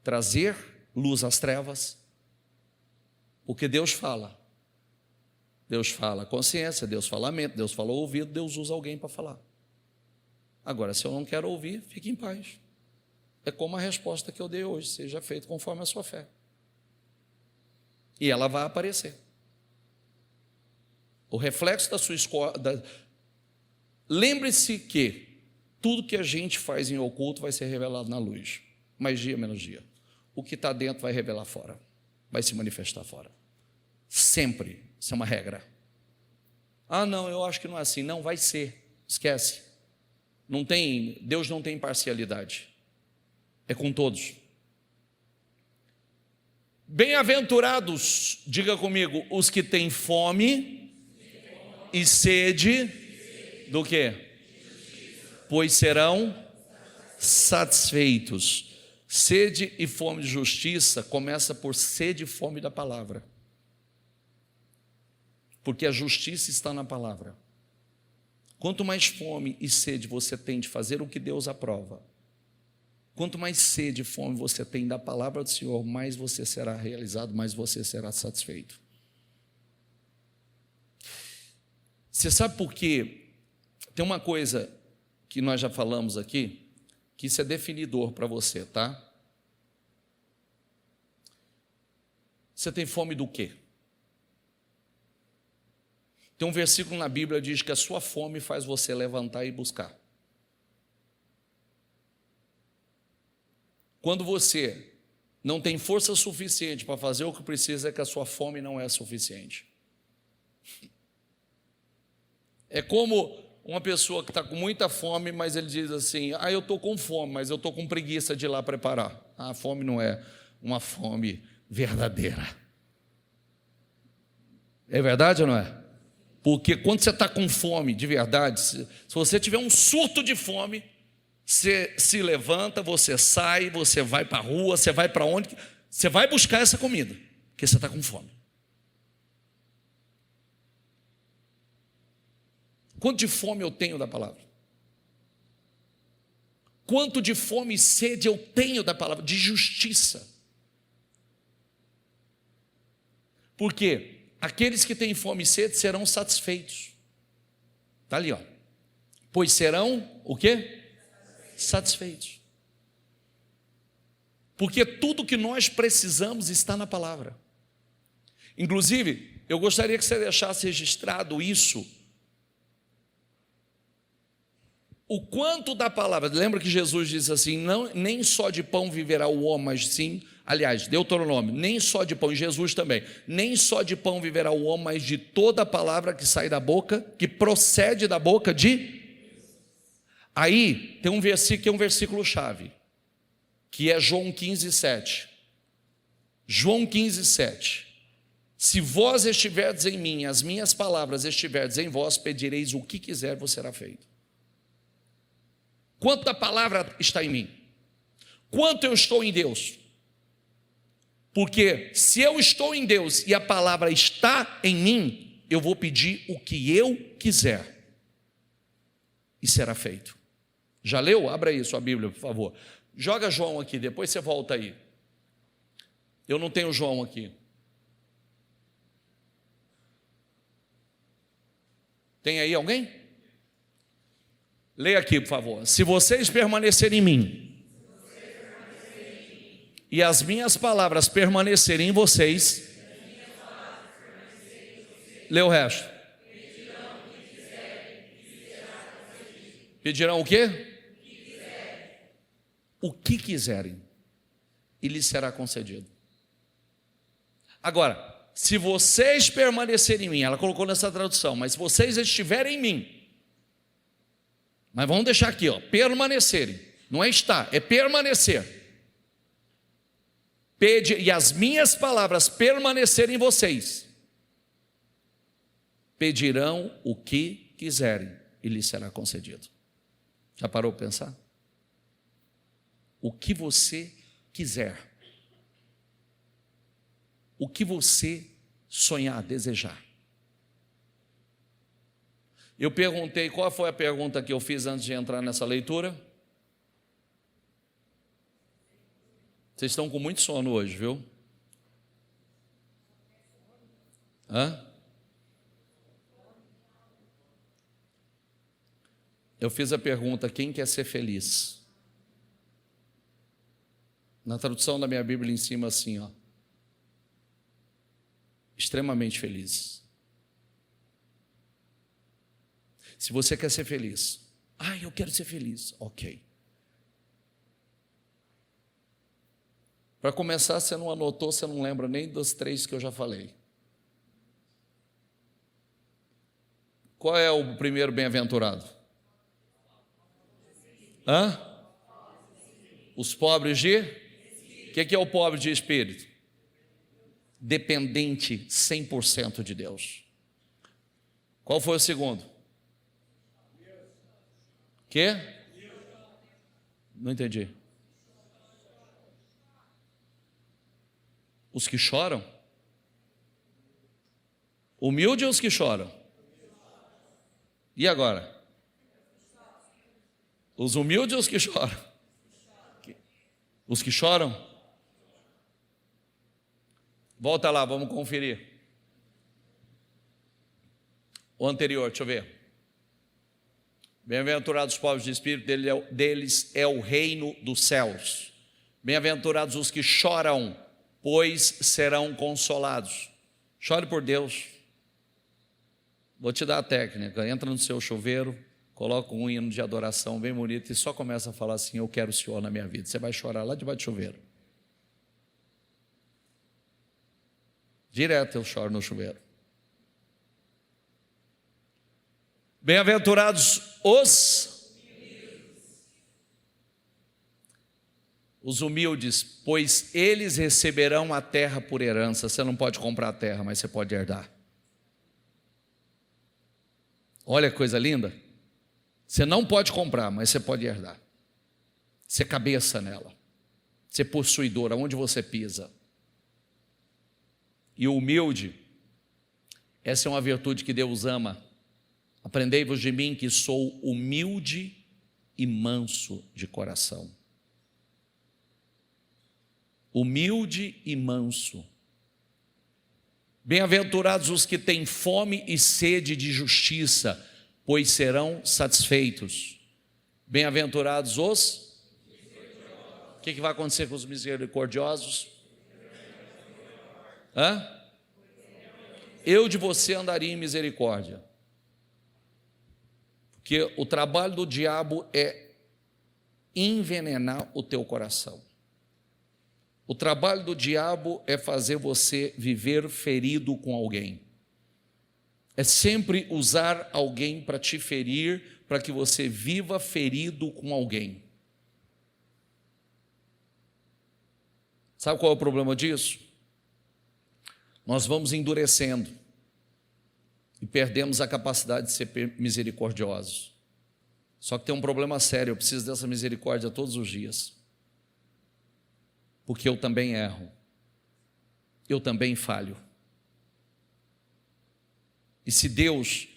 trazer luz às trevas, porque Deus fala consciência, Deus fala a mente, Deus fala o ouvido, Deus usa alguém para falar. Agora, se eu não quero ouvir, fique em paz. É como a resposta que eu dei hoje, seja feito conforme a sua fé. E ela vai aparecer. O reflexo da sua escola. Lembre-se que tudo que a gente faz em oculto vai ser revelado na luz. Mais dia, menos dia. O que está dentro vai revelar fora. Vai se manifestar fora. Sempre. Isso é uma regra. Ah, não, eu acho que não é assim. Não, vai ser. Esquece. Deus não tem parcialidade. É com todos. Bem-aventurados, diga comigo, os que têm fome e sede do quê? Pois serão satisfeitos. Sede e fome de justiça começa por sede e fome da palavra. Porque a justiça está na palavra. Quanto mais fome e sede você tem de fazer o que Deus aprova, quanto mais sede e fome você tem da palavra do Senhor, mais você será realizado, mais você será satisfeito. Você sabe por quê? Tem uma coisa que nós já falamos aqui, que isso é definidor para você, tá? Você tem fome do quê? Tem um versículo na Bíblia que diz que a sua fome faz você levantar e buscar. Quando você não tem força suficiente para fazer o que precisa, é que a sua fome não é suficiente. É como uma pessoa que está com muita fome, mas ele diz assim: eu estou com fome, mas eu estou com preguiça de ir lá preparar. A fome não é uma fome verdadeira. É verdade ou não é? Porque quando você está com fome de verdade, se você tiver um surto de fome, você se levanta, você sai, você vai para a rua, você vai para onde? Você vai buscar essa comida, porque você está com fome. Quanto de fome eu tenho da palavra? Quanto de fome e sede eu tenho da palavra? De justiça. Por quê? Aqueles que têm fome e sede serão satisfeitos. Está ali, ó. Pois serão o quê? Satisfeitos. Porque tudo que nós precisamos está na palavra. Inclusive, eu gostaria que você deixasse registrado isso. O quanto da palavra, lembra que Jesus diz assim: não, nem só de pão viverá o homem, mas sim, aliás, Deuteronômio, nem só de pão, e Jesus também, nem só de pão viverá o homem, mas de toda a palavra que sai da boca, que procede da boca de... Aí tem um versículo que é um versículo chave, que é João 15:7. João 15:7. Se vós estiverdes em mim, as minhas palavras estiverdes em vós, pedireis o que quiser, vos será feito. Quanto da palavra está em mim? Quanto eu estou em Deus? Porque se eu estou em Deus e a palavra está em mim, eu vou pedir o que eu quiser e será feito. Já leu? Abra aí sua Bíblia, por favor. Joga João aqui, depois você volta aí. Eu não tenho João aqui. Tem aí alguém? Leia aqui, por favor. Se vocês permanecerem em mim, e as minhas palavras permanecerem em vocês, lê o resto. Pedirão o quê? O que quiserem, e lhes será concedido. Agora, se vocês permanecerem em mim, ela colocou nessa tradução, mas se vocês estiverem em mim, mas vamos deixar aqui, ó, permanecerem, não é estar, é permanecer. Pede, e as minhas palavras permanecerem em vocês, pedirão o que quiserem, e lhes será concedido. Já parou para pensar? O que você quiser, o que você sonhar, desejar. Eu perguntei, qual foi a pergunta que eu fiz antes de entrar nessa leitura? Vocês estão com muito sono hoje, viu? Eu fiz a pergunta: quem quer ser feliz? Na tradução da minha Bíblia em cima assim, ó, extremamente feliz. Se você quer ser feliz, eu quero ser feliz, ok. Para começar, você não anotou, você não lembra nem dos 3 que eu já falei. Qual é o primeiro bem-aventurado? Os pobres de? O que é o pobre de espírito? Dependente 100% de Deus. Qual foi o segundo? Que? Não entendi. Os que choram? Humilde ou os que choram? E agora? Os humildes ou os que choram? Os que choram? Volta lá, vamos conferir. O anterior, deixa eu ver. Bem-aventurados os pobres de espírito, deles é o reino dos céus. Bem-aventurados os que choram, pois serão consolados. Chore por Deus. Vou te dar a técnica. Entra no seu chuveiro, coloca um hino de adoração bem bonito e só começa a falar assim: eu quero o Senhor na minha vida. Você vai chorar lá debaixo do chuveiro. Direto eu choro no chuveiro. Bem-aventurados os humildes, pois eles receberão a terra por herança. Você não pode comprar a terra, mas você pode herdar. Olha que coisa linda. Você não pode comprar, mas você pode herdar. Ser cabeça nela, ser possuidor, aonde você pisa. E o humilde, essa é uma virtude que Deus ama. Aprendei-vos de mim que sou humilde e manso de coração. Humilde e manso. Bem-aventurados os que têm fome e sede de justiça, pois serão satisfeitos. Bem-aventurados os... O que vai acontecer com os misericordiosos? Eu de você andaria em misericórdia. Porque o trabalho do diabo é envenenar o teu coração. O trabalho do diabo é fazer você viver ferido com alguém. É sempre usar alguém para te ferir, para que você viva ferido com alguém. Sabe qual é o problema disso? Nós vamos endurecendo e perdemos a capacidade de ser misericordiosos. Só que tem um problema sério, eu preciso dessa misericórdia todos os dias. Porque eu também erro, eu também falho. E se Deus,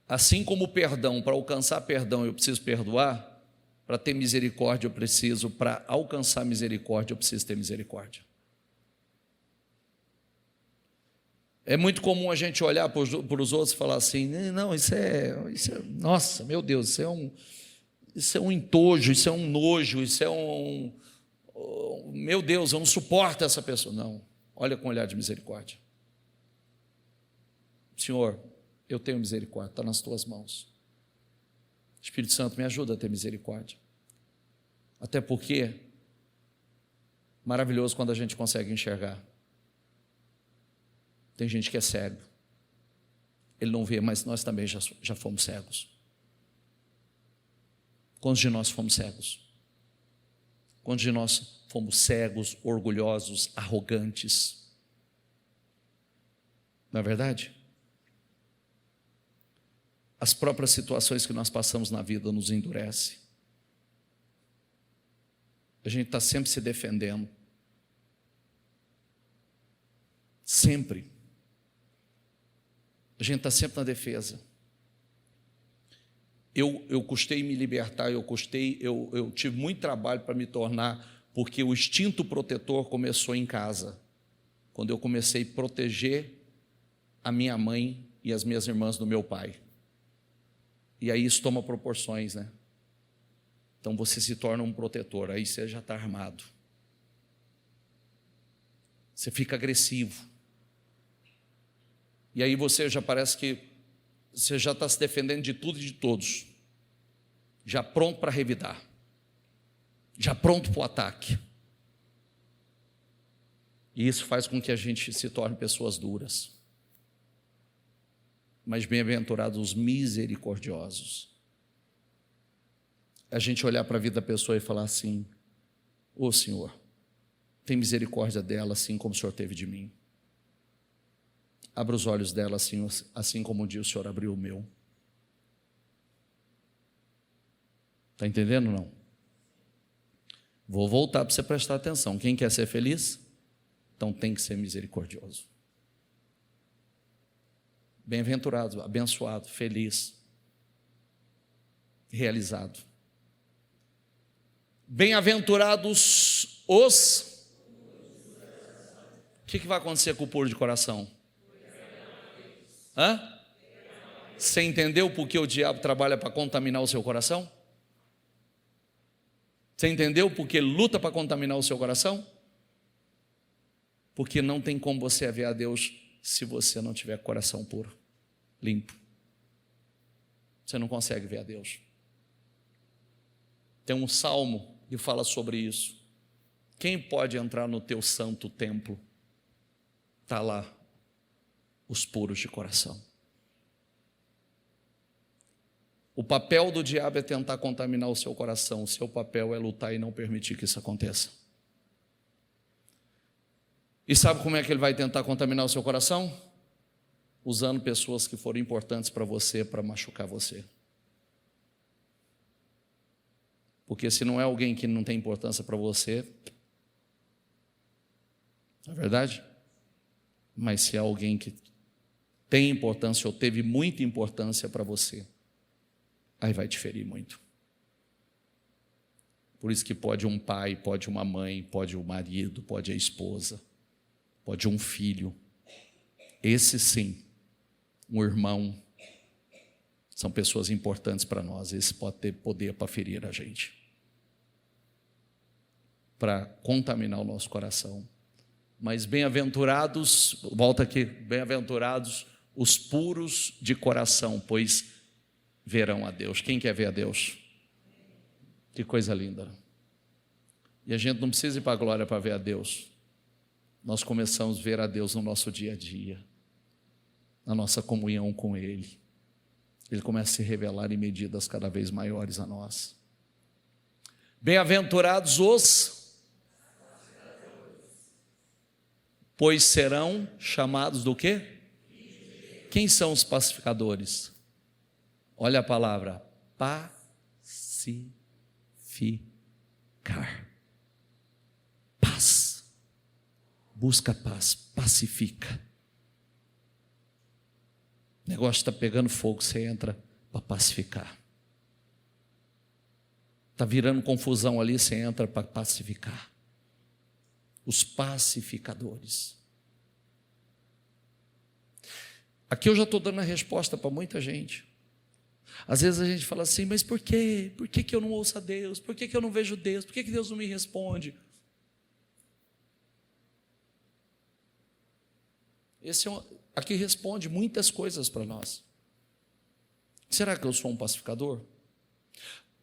assim como o perdão, para alcançar perdão eu preciso perdoar, para ter misericórdia eu preciso, para alcançar misericórdia eu preciso ter misericórdia. É muito comum a gente olhar para os outros e falar assim: não, isso é, nossa, meu Deus, isso é um entojo, isso é um nojo, isso é meu Deus, eu não suporto essa pessoa. Não, olha com um olhar de misericórdia. Senhor, eu tenho misericórdia, está nas tuas mãos. Espírito Santo, me ajuda a ter misericórdia. Até porque, maravilhoso quando a gente consegue enxergar. Tem gente que é cego, ele não vê, mas nós também já fomos cegos. Quantos de nós fomos cegos? Quantos de nós fomos cegos, orgulhosos, arrogantes? Não é verdade? As próprias situações que nós passamos na vida nos endurecem. A gente está sempre se defendendo. Sempre. A gente está sempre na defesa. Eu custei me libertar, eu tive muito trabalho para me tornar, porque o instinto protetor começou em casa, quando eu comecei a proteger a minha mãe e as minhas irmãs do meu pai. E aí isso toma proporções, né? Então você se torna um protetor, aí você já está armado. Você fica agressivo. E aí você já parece que você já está se defendendo de tudo e de todos, já pronto para revidar, já pronto para o ataque. E isso faz com que a gente se torne pessoas duras. Mas bem-aventurados os misericordiosos. A gente olhar para a vida da pessoa e falar assim: ô Senhor, tem misericórdia dela assim como o Senhor teve de mim. Abra os olhos dela assim como um dia o Senhor abriu o meu. Está entendendo ou não? Vou voltar para você prestar atenção. Quem quer ser feliz? Então tem que ser misericordioso. Bem-aventurado, abençoado, feliz, realizado. Bem-aventurados os... O que vai acontecer com o puro de coração? Hã? Você entendeu por que o diabo trabalha para contaminar o seu coração? Você entendeu por que ele luta para contaminar o seu coração? Porque não tem como você ver a Deus se você não tiver coração puro, limpo. Você não consegue ver a Deus. Tem um salmo que fala sobre isso. Quem pode entrar no teu santo templo? Está lá os puros de coração. O papel do diabo é tentar contaminar o seu coração. O seu papel é lutar e não permitir que isso aconteça. E sabe como é que ele vai tentar contaminar o seu coração? Usando pessoas que foram importantes para você, para machucar você. Porque se não é alguém que não tem importância para você, não é verdade? Mas se é alguém que tem importância ou teve muita importância para você, aí vai te ferir muito. Por isso que pode um pai, pode uma mãe, pode o marido, pode a esposa, pode um filho. Esse sim, um irmão, são pessoas importantes para nós. Esse pode ter poder para ferir a gente, para contaminar o nosso coração. Mas bem-aventurados, volta aqui, bem-aventurados os puros de coração, pois verão a Deus. Quem quer ver a Deus? Que coisa linda. E a gente não precisa ir para a glória para ver a Deus. Nós começamos a ver a Deus no nosso dia a dia, na nossa comunhão com Ele. Ele começa a se revelar em medidas cada vez maiores a nós. Bem-aventurados os, pois serão chamados do quê? Quem são os pacificadores? Olha a palavra, pacificar. Paz. Busca paz, pacifica. O negócio está pegando fogo, você entra para pacificar. Está virando confusão ali, você entra para pacificar. Os pacificadores. Aqui eu já estou dando a resposta para muita gente. Às vezes a gente fala assim, mas por quê? Por que eu não ouço a Deus? Por que eu não vejo Deus? Por que Deus não me responde? Aqui responde muitas coisas para nós. Será que eu sou um pacificador?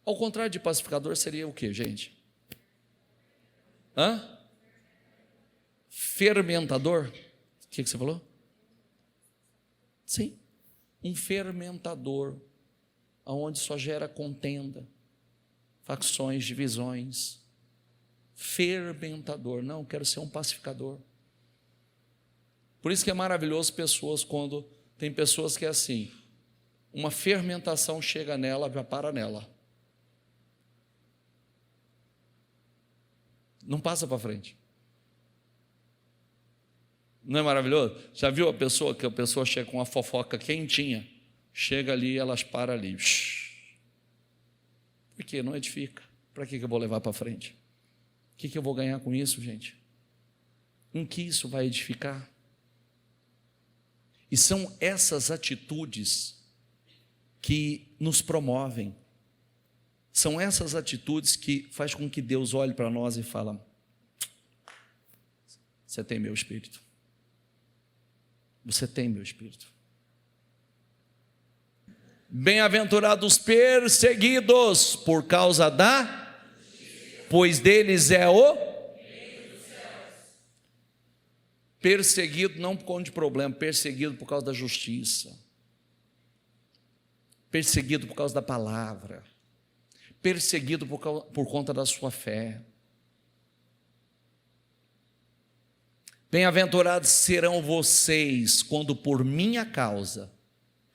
Ao contrário de pacificador seria o quê, gente? Fermentador? O que você falou? Sim, um fermentador, onde só gera contenda, facções, divisões. Fermentador, não, quero ser um pacificador. Por isso que é maravilhoso pessoas quando tem pessoas que é assim, uma fermentação chega nela, já para nela. Não passa para frente. Não é maravilhoso? Já viu que a pessoa chega com uma fofoca quentinha, chega ali e elas param ali. Por quê? Não edifica. Para que eu vou levar para frente? O que eu vou ganhar com isso, gente? Em que isso vai edificar? E são essas atitudes que nos promovem. São essas atitudes que faz com que Deus olhe para nós e fala: você tem meu espírito. Você tem meu espírito. Bem-aventurados perseguidos por causa da, pois deles é o perseguido, não por conta de problema, perseguido por causa da justiça, perseguido por causa da palavra, perseguido por conta da sua fé. Bem-aventurados serão vocês quando por minha causa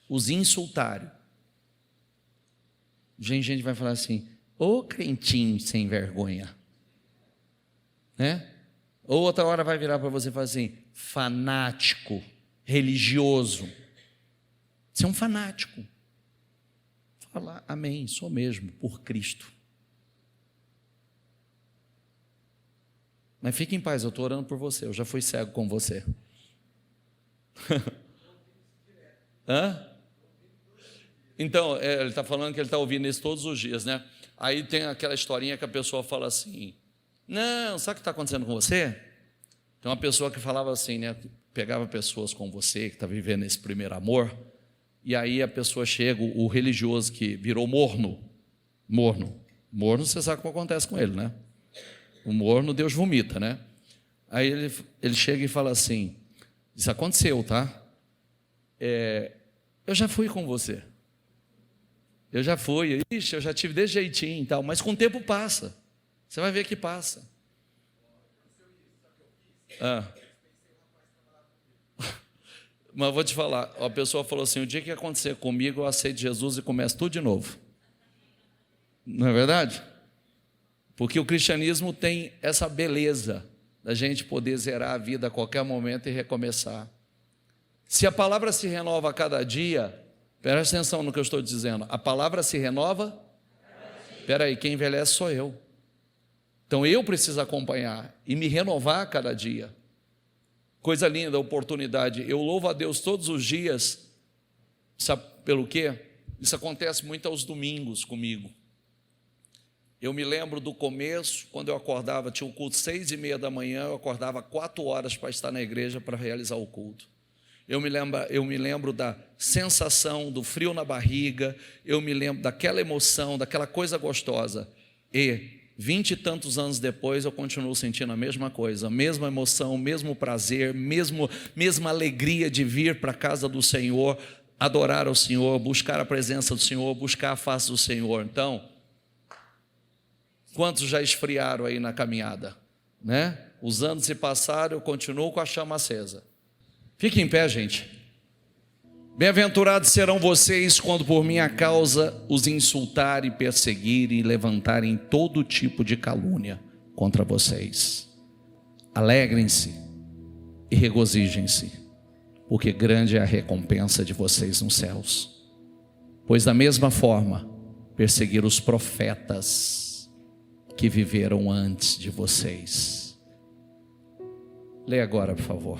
os insultarem. Gente vai falar assim: ô crentinho sem vergonha. né? Ou outra hora vai virar para você e falar assim: fanático, religioso. Você é um fanático. Fala: amém, sou mesmo, por Cristo. Mas fique em paz, eu estou orando por você, eu já fui cego com você. Hã? Então, ele está falando que ele está ouvindo isso todos os dias, né? Aí tem aquela historinha que a pessoa fala assim: não, sabe o que está acontecendo com você? Tem uma pessoa que falava assim, né? Pegava pessoas com você, que está vivendo esse primeiro amor, e aí a pessoa chega, o religioso que virou morno, você sabe o que acontece com ele, né? O morno, Deus vomita, né? Aí ele chega e fala assim: isso aconteceu, tá? Eu já fui com você. Eu já fui, eu já tive desse jeitinho e tal, mas com o tempo passa. Você vai ver que passa. Mas vou te falar, a pessoa falou assim: o dia que acontecer comigo, eu aceito Jesus e começo tudo de novo. Não é verdade? Porque o cristianismo tem essa beleza da gente poder zerar a vida a qualquer momento e recomeçar. Se a palavra se renova a cada dia, presta atenção no que eu estou dizendo, a palavra se renova, espera aí, quem envelhece sou eu. Então eu preciso acompanhar e me renovar a cada dia. Coisa linda, oportunidade. Eu louvo a Deus todos os dias. Sabe pelo quê? Isso acontece muito aos domingos comigo. Eu me lembro do começo, quando eu acordava, tinha o culto 6:30 da manhã, eu acordava 4 horas para estar na igreja para realizar o culto. Eu me lembro da sensação, do frio na barriga, eu me lembro daquela emoção, daquela coisa gostosa. E 20 e tantos anos depois eu continuo sentindo a mesma coisa, a mesma emoção, mesmo prazer, mesma alegria de vir para a casa do Senhor, adorar ao Senhor, buscar a presença do Senhor, buscar a face do Senhor. Então, quantos já esfriaram aí na caminhada, né? Os anos se passaram, eu continuo com a chama acesa. Fique em pé, gente. Bem-aventurados serão vocês quando por minha causa os insultarem, perseguirem e levantarem todo tipo de calúnia contra vocês. Alegrem-se e regozijem-se, porque grande é a recompensa de vocês nos céus. Pois da mesma forma perseguiram os profetas que viveram antes de vocês. Leia agora, por favor.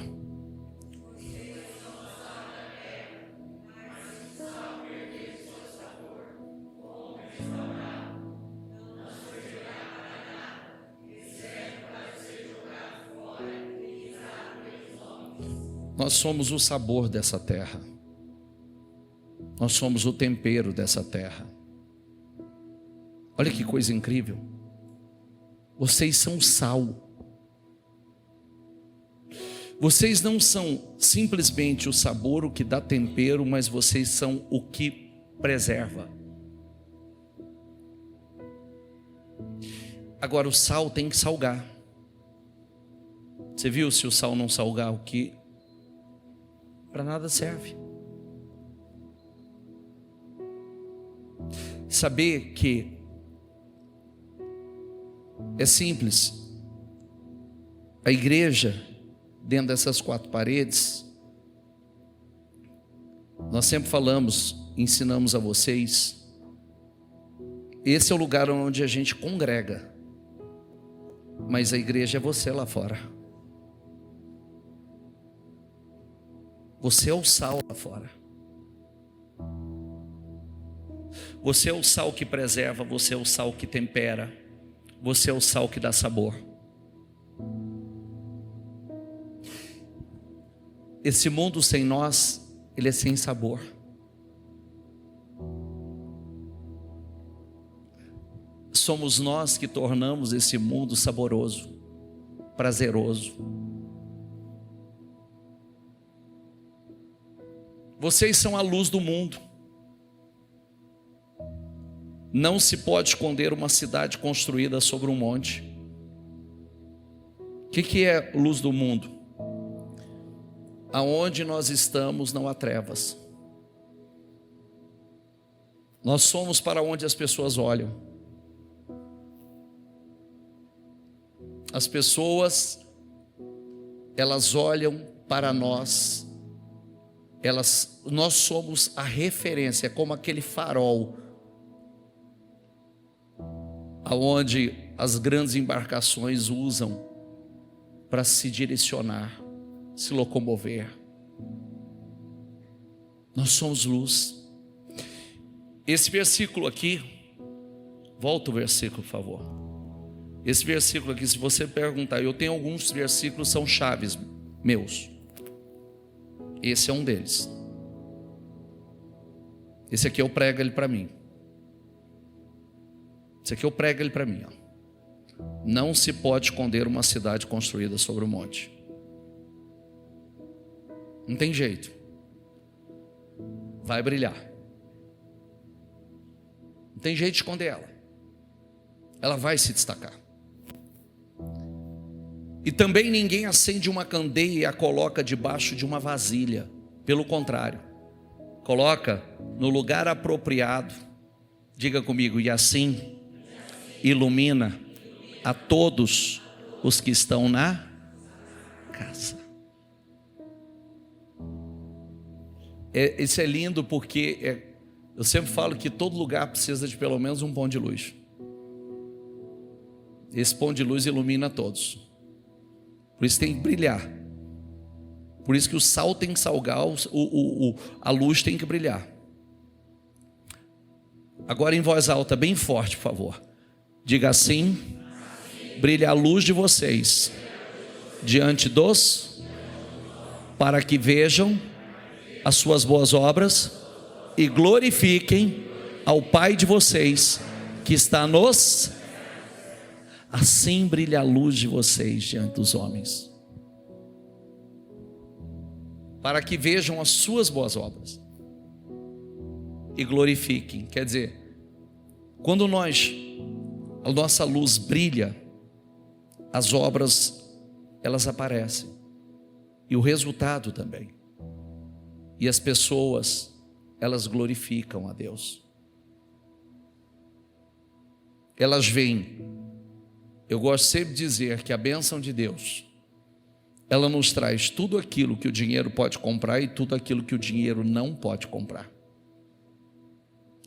Nós somos o sabor dessa terra. Nós somos o tempero dessa terra. Olha que coisa incrível. Vocês são sal. Vocês não são simplesmente o sabor, o que dá tempero, mas vocês são o que preserva. Agora o sal tem que salgar. Você viu, se o sal não salgar, o que para nada serve. Saber que é simples. A igreja, dentro dessas 4 paredes, nós sempre falamos, ensinamos a vocês, esse é o lugar onde a gente congrega, mas a igreja é você lá fora. Você é o sal lá fora. Você é o sal que preserva, você é o sal que tempera, você é o sal que dá sabor. Esse mundo sem nós, ele é sem sabor. Somos nós que tornamos esse mundo saboroso, prazeroso. Vocês são a luz do mundo. Não se pode esconder uma cidade construída sobre um monte. O que é luz do mundo? Aonde nós estamos não há trevas. Nós somos para onde as pessoas olham. As pessoas, elas olham para nós, nós somos a referência, como aquele farol, aonde as grandes embarcações usam para se direcionar, se locomover. Nós somos luz. Esse versículo aqui, volta o versículo, por favor. Esse versículo aqui, se você perguntar, eu tenho alguns versículos que são chaves meus. Esse é um deles. Esse aqui eu prego ele para mim. Esse aqui eu prego ele para mim, ó. Não se pode esconder uma cidade construída sobre o monte. Não tem jeito. Vai brilhar. Não tem jeito de esconder ela. Ela vai se destacar. E também ninguém acende uma candeia e a coloca debaixo de uma vasilha. Pelo contrário, coloca no lugar apropriado. Diga comigo, e assim ilumina a todos os que estão na casa. Isso é lindo porque eu sempre falo que todo lugar precisa de pelo menos um ponto de luz. Esse ponto de luz ilumina todos. Por isso tem que brilhar. Por isso que o sal tem que salgar, a luz tem que brilhar. Agora em voz alta, bem forte, por favor. Diga assim: brilha a luz de vocês diante dos, para que vejam as suas boas obras e glorifiquem ao Pai de vocês que está nos. Assim brilha a luz de vocês diante dos homens, para que vejam as suas boas obras e glorifiquem. Quer dizer, quando a nossa luz brilha, as obras, elas aparecem, e o resultado também, e as pessoas, elas glorificam a Deus, elas veem. Eu gosto sempre de dizer que a bênção de Deus, ela nos traz tudo aquilo que o dinheiro pode comprar e tudo aquilo que o dinheiro não pode comprar.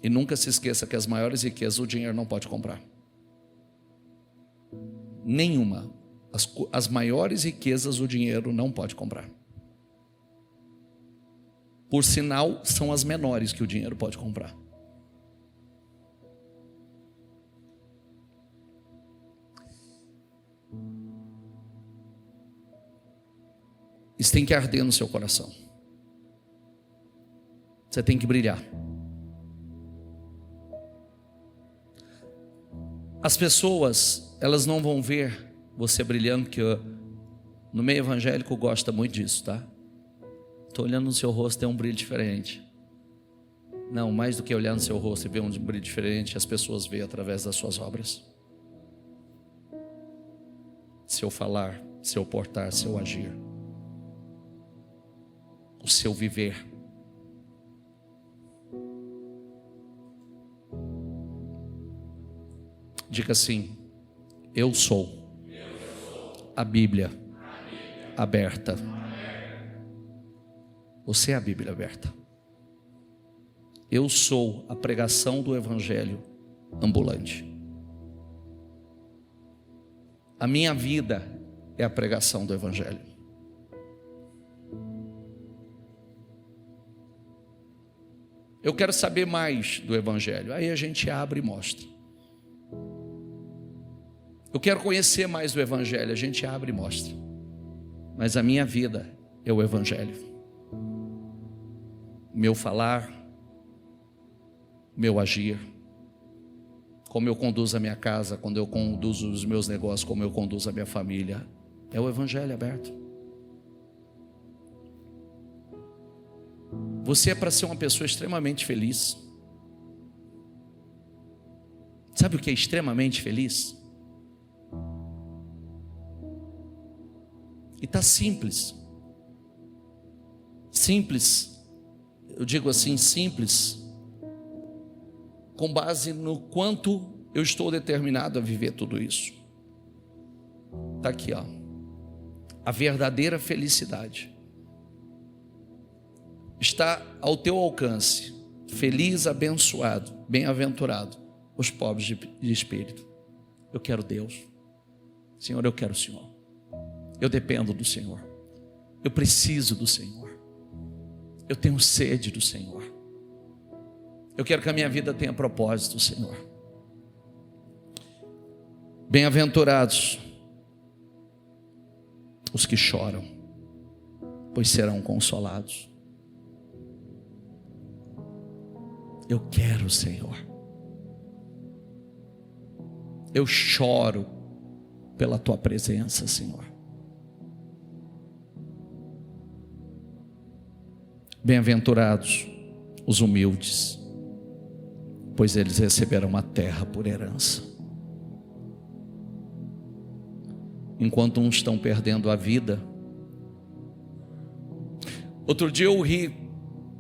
E nunca se esqueça que as maiores riquezas o dinheiro não pode comprar. Nenhuma. As maiores riquezas o dinheiro não pode comprar. Por sinal, são as menores que o dinheiro pode comprar. Isso tem que arder no seu coração. Você tem que brilhar. As pessoas, elas não vão ver você brilhando, porque no meio evangélico gosta muito disso, tá? Estou olhando no seu rosto, tem um brilho diferente. Não, mais do que olhar no seu rosto e ver um brilho diferente, as pessoas veem através das suas obras. Seu falar, seu portar, seu agir, o seu viver. Diga assim: eu sou a Bíblia aberta. Você é a Bíblia aberta. Eu sou a pregação do Evangelho ambulante. A minha vida é a pregação do Evangelho. Eu quero saber mais do Evangelho. Aí a gente abre e mostra. Eu quero conhecer mais do Evangelho. A gente abre e mostra. Mas a minha vida é o Evangelho. Meu falar, meu agir, como eu conduzo a minha casa, quando eu conduzo os meus negócios, como eu conduzo a minha família, é o Evangelho aberto. Você é para ser uma pessoa extremamente feliz. Sabe o que é extremamente feliz? E está simples. Simples, eu digo assim, simples, com base no quanto eu estou determinado a viver tudo isso. Está está aqui, ó. A verdadeira felicidade está ao teu alcance. Feliz, abençoado, bem-aventurado os pobres de espírito. Eu quero Deus. Senhor, eu quero o Senhor. Eu dependo do Senhor. Eu preciso do Senhor. Eu tenho sede do Senhor. Eu quero que a minha vida tenha propósito, Senhor. Bem-aventurados os que choram, pois serão consolados. Eu quero, Senhor. Eu choro pela tua presença, Senhor. Bem-aventurados os humildes, pois eles receberão a terra por herança. Enquanto uns estão perdendo a vida. Outro dia eu ri,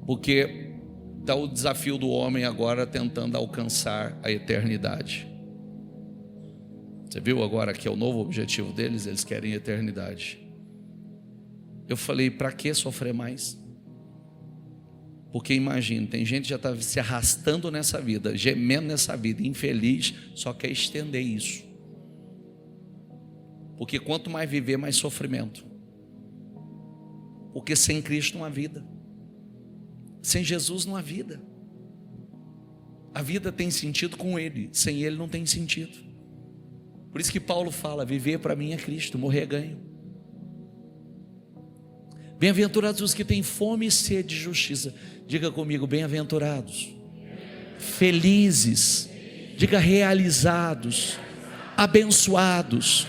porque está o desafio do homem agora tentando alcançar a eternidade. Você viu agora que é o novo objetivo deles? Eles querem eternidade. Eu falei, para que sofrer mais? Porque imagina, tem gente que já está se arrastando nessa vida, gemendo nessa vida, infeliz, só quer estender isso. Porque quanto mais viver, mais sofrimento. Porque sem Cristo não há vida. Sem Jesus não há vida. A vida tem sentido com Ele, sem Ele não tem sentido. Por isso que Paulo fala, viver para mim é Cristo, morrer é ganho. Bem-aventurados os que têm fome e sede de justiça. Diga comigo, bem-aventurados, felizes, diga realizados, abençoados.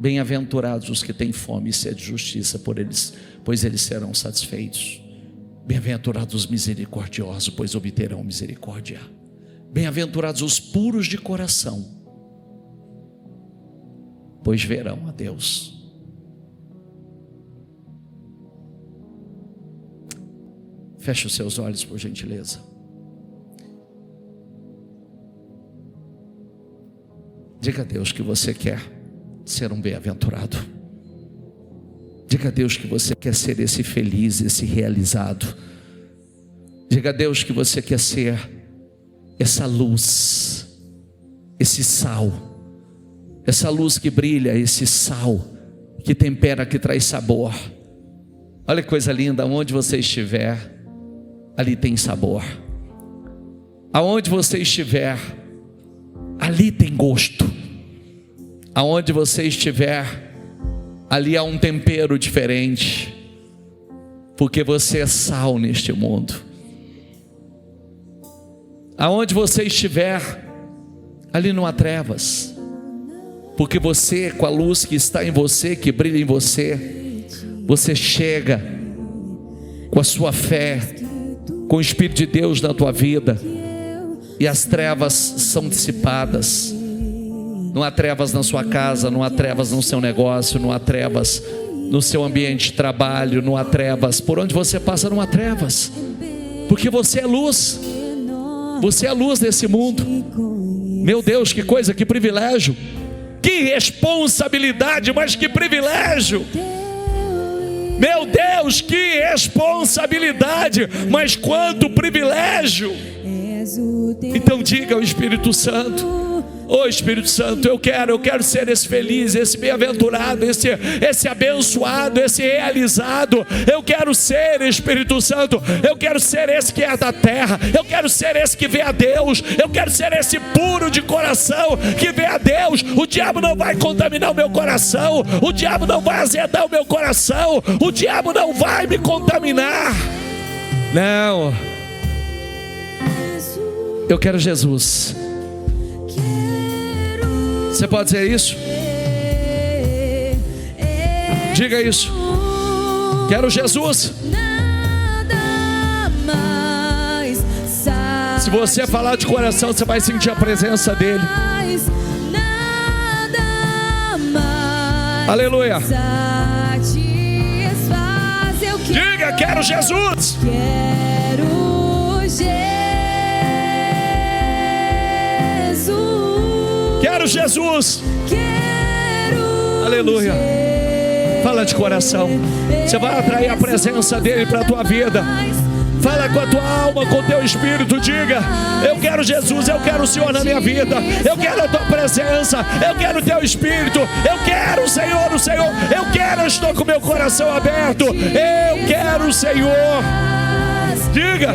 Bem-aventurados os que têm fome e sede de justiça, pois eles serão satisfeitos. Bem-aventurados os misericordiosos, pois obterão misericórdia. Bem-aventurados os puros de coração, pois verão a Deus. Feche os seus olhos, por gentileza. Diga a Deus que você quer ser um bem-aventurado. Diga a Deus que você quer ser esse feliz, esse realizado. Diga a Deus que você quer ser essa luz, esse sal, essa luz que brilha, esse sal que tempera, que traz sabor. Olha que coisa linda, onde você estiver, ali tem sabor. Aonde você estiver, ali tem gosto. Aonde você estiver, ali há um tempero diferente, porque você é sal neste mundo. Aonde você estiver, ali não há trevas, porque você, com a luz que está em você, que brilha em você, você chega com a sua fé, com o Espírito de Deus na tua vida, e as trevas são dissipadas. Não há trevas na sua casa, não há trevas no seu negócio, não há trevas no seu ambiente de trabalho, não há trevas, por onde você passa não há trevas, porque você é luz. Você é a luz desse mundo. Meu Deus, que coisa, que privilégio, que responsabilidade, mas que privilégio. Meu Deus, que responsabilidade, mas quanto privilégio. Então diga ao Espírito Santo: ô Espírito Santo, eu quero ser esse feliz, esse bem-aventurado, esse abençoado, esse realizado. Eu quero ser, Espírito Santo, eu quero ser esse que é da terra, eu quero ser esse que vê a Deus, eu quero ser esse puro de coração que vê a Deus. O diabo não vai contaminar o meu coração, o diabo não vai azedar o meu coração, o diabo não vai me contaminar. Não, eu quero Jesus. Você pode dizer isso? Diga isso. Quero Jesus. Se você falar de coração, você vai sentir a presença dele. Aleluia. Diga, quero Jesus. Quero Jesus. Aleluia. Fala de coração. Você vai atrair a presença dele para a tua vida. Fala com a tua alma, com o teu espírito. Diga: eu quero Jesus, eu quero o Senhor na minha vida. Eu quero a tua presença, eu quero o teu espírito. Eu quero o Senhor, o Senhor. Eu quero, eu estou com o meu coração aberto. Eu quero o Senhor. Diga.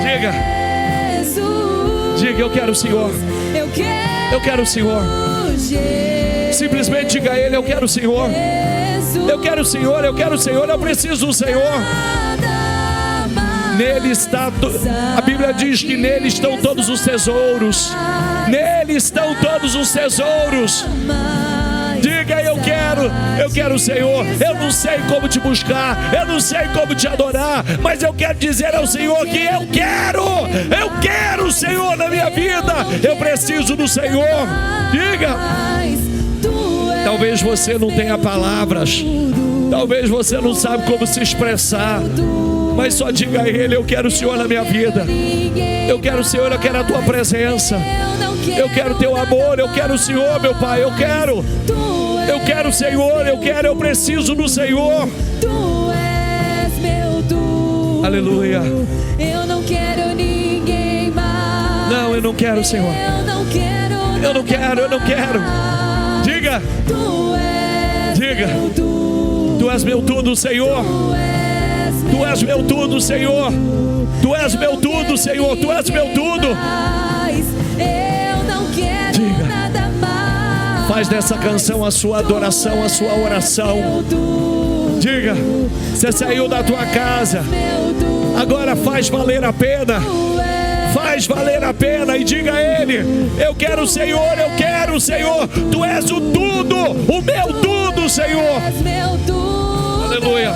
Diga. Diga: eu quero o Senhor. Eu quero o Senhor. Simplesmente diga a Ele: eu quero o Senhor. Eu quero o Senhor, eu quero o Senhor, eu preciso do Senhor. Nele está, a Bíblia diz que nele estão todos os tesouros. Nele estão todos os tesouros. Diga: eu quero o Senhor. Eu não sei como te buscar, eu não sei como te adorar, mas eu quero dizer ao Senhor que eu quero o Senhor na minha vida. Eu preciso do Senhor. Diga. Talvez você não tenha palavras, talvez você não sabe como se expressar, mas só diga a Ele: eu quero o Senhor na minha vida. Eu quero o Senhor, eu quero a tua presença. Eu quero teu amor, eu quero o Senhor, meu Pai. Eu quero o Senhor, eu preciso do Senhor. Aleluia. Eu não quero ninguém mais. Não, eu não quero, Senhor. Eu não quero. Diga. Diga. Tu és meu tudo, Senhor. Tu és meu tudo, Senhor. Tu és meu tudo, Senhor. Tu és meu tudo. Diga. Faz dessa canção a sua adoração, a sua oração. Diga. Você saiu da tua casa, agora faz valer a pena. Faz valer a pena e diga a Ele: eu quero o Senhor, eu quero o Senhor. Tu és o tudo, o meu tudo, Senhor. Aleluia.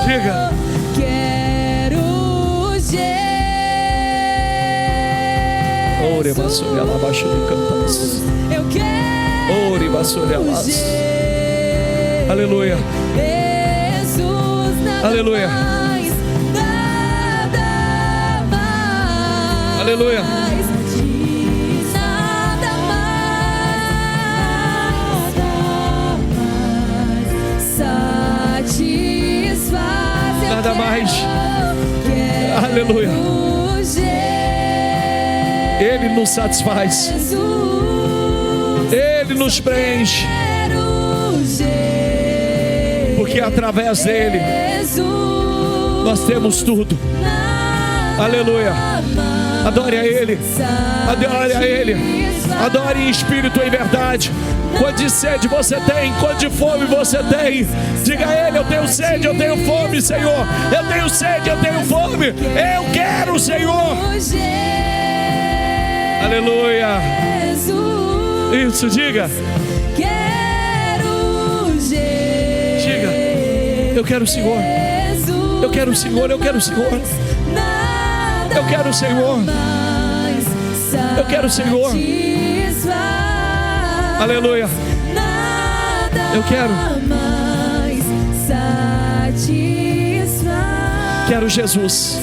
Diga. Quero Ore basura abaixo de cantas. Eu quero. Ore basura abaixo. Aleluia. Aleluia. Aleluia. Nada mais. Aleluia. Ele nos satisfaz. Ele nos preenche. Porque através dele nós temos tudo. Aleluia. Adore a Ele. Adore a Ele. Adore em espírito e em verdade. Quanto de sede você tem, quanto de fome você tem, diga a Ele: eu tenho sede, eu tenho fome, Senhor. Eu tenho sede, eu tenho fome. Eu quero o Senhor. Aleluia. Isso, diga. Diga: eu quero o Senhor. Eu quero o Senhor, eu quero o Senhor. Eu quero o Senhor. Eu quero o Senhor. Aleluia. Eu quero. Quero Jesus.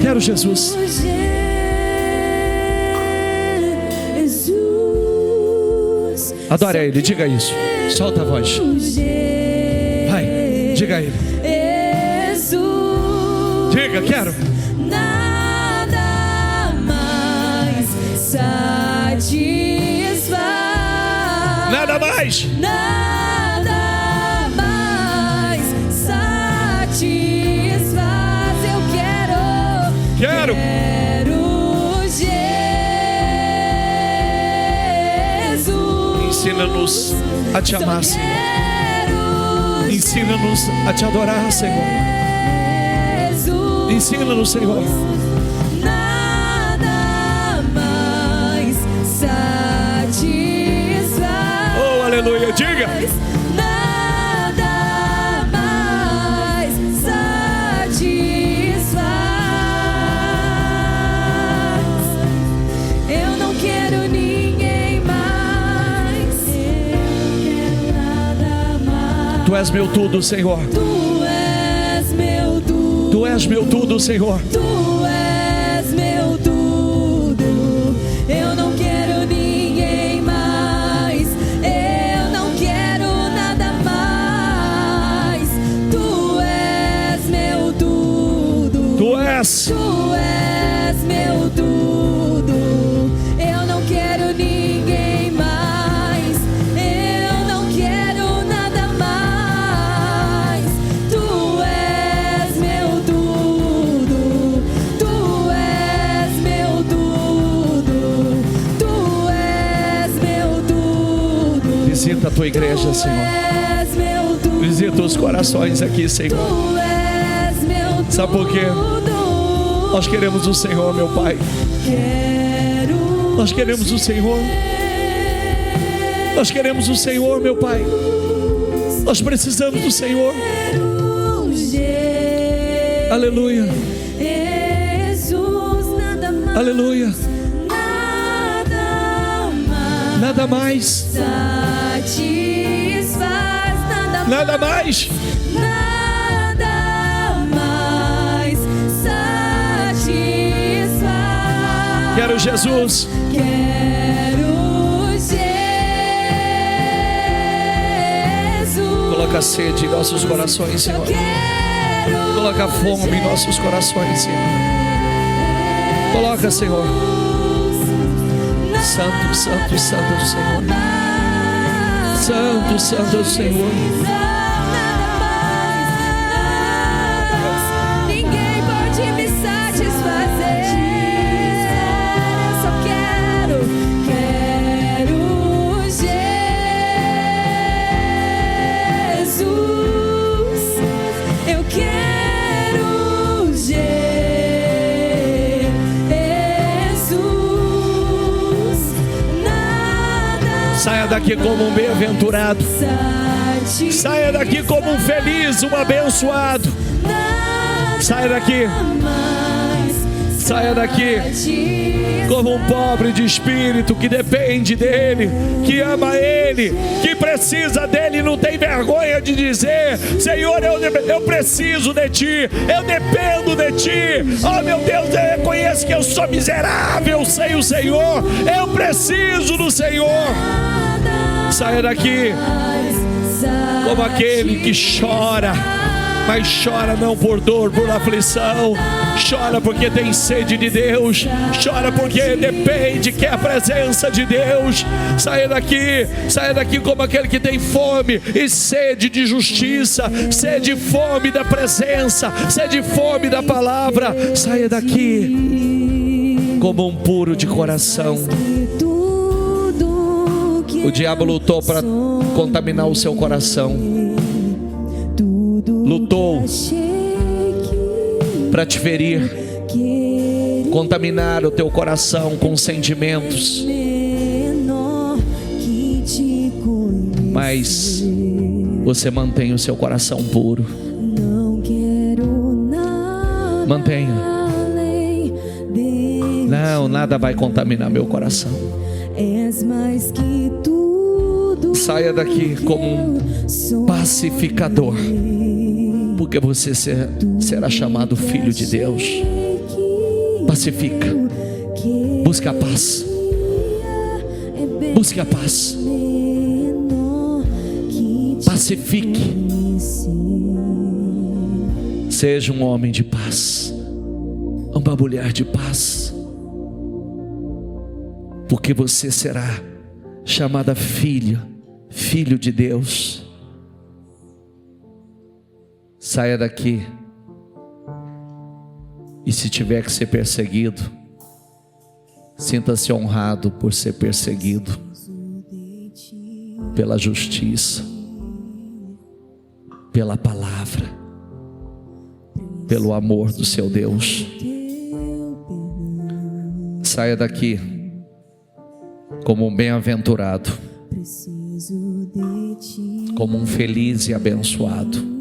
Quero Jesus. Adore a Ele, diga isso. Solta a voz. Vai, diga a Ele. Diga: quero. Nada mais satisfaz. Nada mais. Nada mais satisfaz. Eu quero. Quero. Ensina-nos a te amar, Senhor. Ensina-nos a te adorar, Senhor. Ensina-nos, Senhor. Nada mais satisfaz. Oh, aleluia. Diga. Nada mais satisfaz. Eu não quero ninguém mais. Eu não quero nada mais. Tu és meu tudo, Senhor. Tu és meu tudo, Senhor. Tu és igrejas. Tu és meu tudo, eu não quero ninguém mais, eu não quero nada mais. Tu és meu tudo, tu és meu tudo, tu és meu tudo. Visita a tua igreja, Senhor. Visita os corações aqui, Senhor. Sabe por quê? Nós queremos o Senhor, meu Pai. Nós queremos o Senhor. Nós queremos o Senhor, meu Pai. Nós precisamos do Senhor. Aleluia. Aleluia. Nada mais. Nada mais. Quero Jesus. Quero Jesus. Coloca sede em nossos corações, Senhor. Coloca fome em nossos corações, Senhor. Coloca, Senhor. Santo, santo, santo é o Senhor. Santo, santo é o Senhor. Ninguém pode me satisfazer. Eu só quero Jesus. Eu quero Jesus. Nada. Saia daqui como um bem-aventurado. Saia daqui como um feliz, um abençoado. Saia daqui. Saia daqui como um pobre de espírito que depende dele, que ama ele, que precisa dele e não tem vergonha de dizer: Senhor, eu preciso de ti, eu dependo de ti. Oh meu Deus, eu reconheço que eu sou miserável sem o Senhor, eu preciso do Senhor. Saia daqui como aquele que chora, mas chora não por dor, por aflição. Chora porque tem sede de Deus. Chora porque depende, quer a presença de Deus. Saia daqui como aquele que tem fome e sede de justiça, sede e fome da presença, sede e fome da palavra. Saia daqui como um puro de coração. O diabo lutou para contaminar o seu coração. Lutou para te ferir, contaminar o teu coração com sentimentos. Mas você mantém o seu coração puro. Mantenha. Não, nada vai contaminar meu coração. Saia daqui como um pacificador, porque você será chamado filho de Deus. Pacifica. Busca a paz. Busque a paz. Pacifique. Seja um homem de paz, uma mulher de paz, porque você será chamada filho de Deus. Saia daqui e, se tiver que ser perseguido, sinta-se honrado por ser perseguido pela justiça, pela palavra, pelo amor do seu Deus. Saia daqui como um bem-aventurado, como um feliz e abençoado.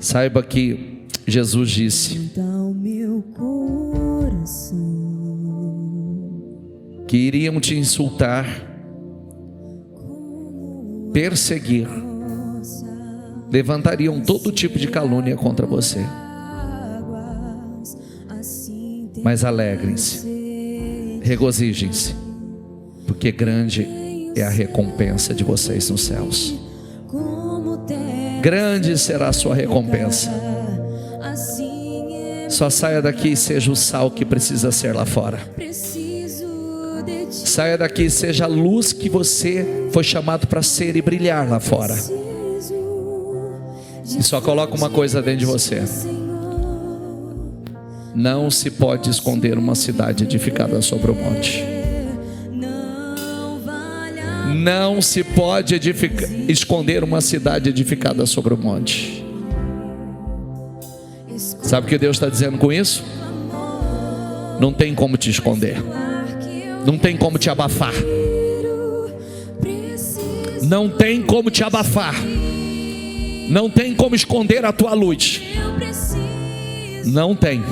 Saiba que Jesus disse que iriam te insultar, perseguir, levantariam todo tipo de calúnia contra você. Mas alegrem-se, regozijem-se, porque grande é a recompensa de vocês nos céus. Grande será a sua recompensa. Só saia daqui e seja o sal que precisa ser lá fora. Preciso de ti. Saia daqui e seja a luz que você foi chamado para ser e brilhar lá fora. E só coloca uma coisa dentro de você: não se pode esconder uma cidade edificada sobre o monte. Não se pode esconder uma cidade edificada sobre o monte. Sabe o que Deus está dizendo com isso? Não tem como te esconder. Não tem como te abafar. Não tem como te abafar. Não tem como esconder a tua luz. Não tem.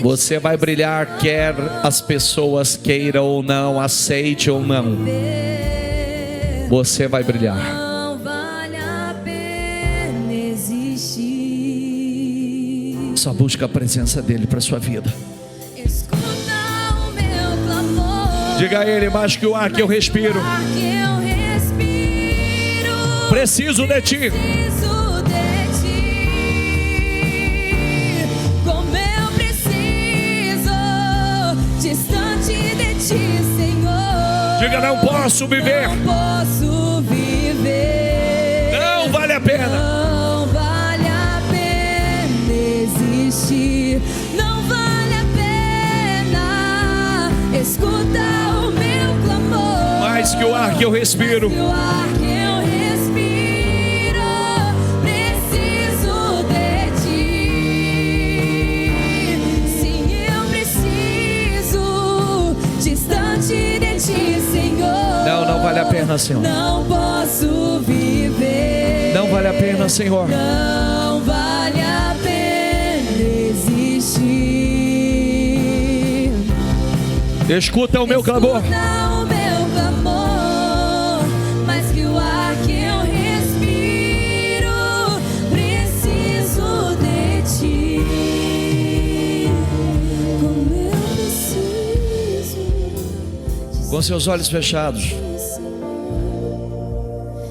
Você vai brilhar, quer as pessoas queiram ou não, aceite ou não. Você vai brilhar. Não vale a pena existir. Só busca a presença dele para sua vida. Escuta o meu clamor. Diga a ele: mais que o ar que eu respiro, Ar que eu respiro. preciso de ti. Preciso de ti. Como eu preciso, distante de ti, Senhor. Diga: não posso viver. Não posso viver. Não vale a pena. Não vale a pena existir. Não vale a pena. Escuta o meu clamor. Mais que o ar que eu respiro, O ar que eu respiro, preciso de ti. Sim, eu preciso, distante de ti, Senhor. não vale a pena, Senhor. Não posso viver. Não vale a pena, Senhor. Não vale a pena existir. Escuta o meu clamor. Escuta o meu clamor, mais que o ar que eu respiro, preciso de ti. Como eu preciso. Com seus olhos fechados,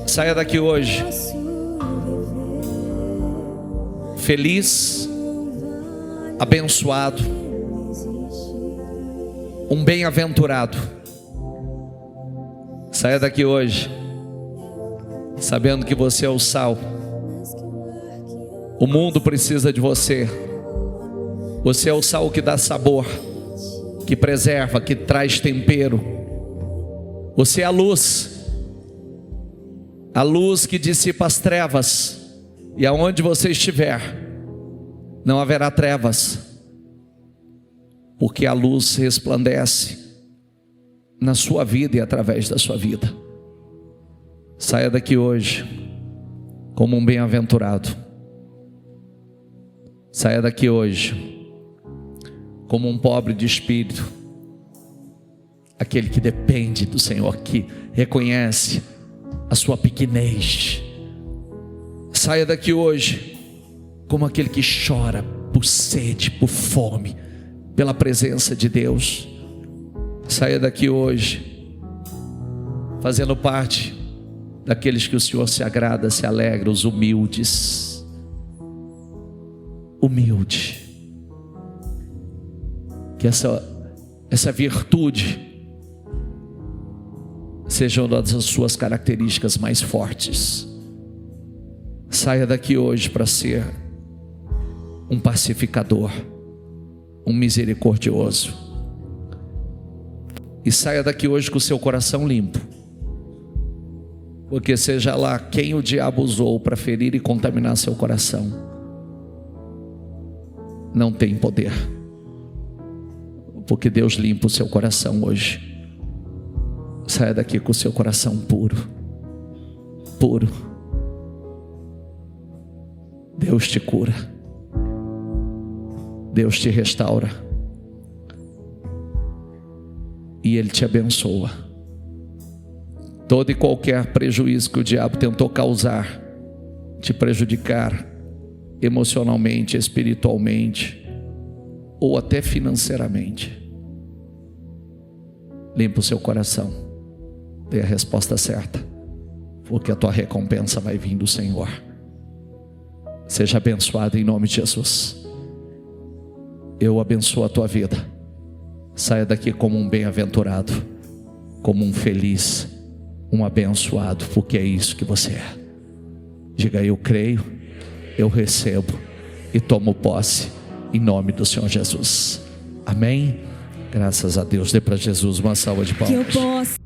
saia daqui hoje feliz, abençoado, um bem-aventurado. Saia daqui hoje sabendo que você é o sal. O mundo precisa de você. Você é o sal que dá sabor, que preserva, que traz tempero. Você é a luz que dissipa as trevas. E aonde você estiver, não haverá trevas, porque a luz resplandece na sua vida e através da sua vida. Saia daqui hoje como um bem-aventurado. Saia daqui hoje como um pobre de espírito, aquele que depende do Senhor, que reconhece a sua pequenez. Saia daqui hoje como aquele que chora por sede, por fome, pela presença de Deus. Saia daqui hoje fazendo parte daqueles que o Senhor se agrada, se alegra, os humildes. Humilde. Que essa virtude seja uma das suas características mais fortes. Saia daqui hoje para ser um pacificador, um misericordioso. E saia daqui hoje com o seu coração limpo, porque seja lá quem o diabo usou para ferir e contaminar seu coração, não tem poder, porque Deus limpa o seu coração hoje. Saia daqui com o seu coração puro, puro. Deus te cura, Deus te restaura e Ele te abençoa. Todo e qualquer prejuízo que o diabo tentou causar, te prejudicar emocionalmente, espiritualmente ou até financeiramente, limpa o seu coração, dê a resposta certa, porque a tua recompensa vai vir do Senhor. Seja abençoado em nome de Jesus. eu abençoo a tua vida. Saia daqui como um bem-aventurado, como um feliz, um abençoado, porque é isso que você é. Diga: eu creio, eu recebo e tomo posse, em nome do Senhor Jesus. Amém? Graças a Deus. Dê para Jesus uma salva de palmas. Que eu possa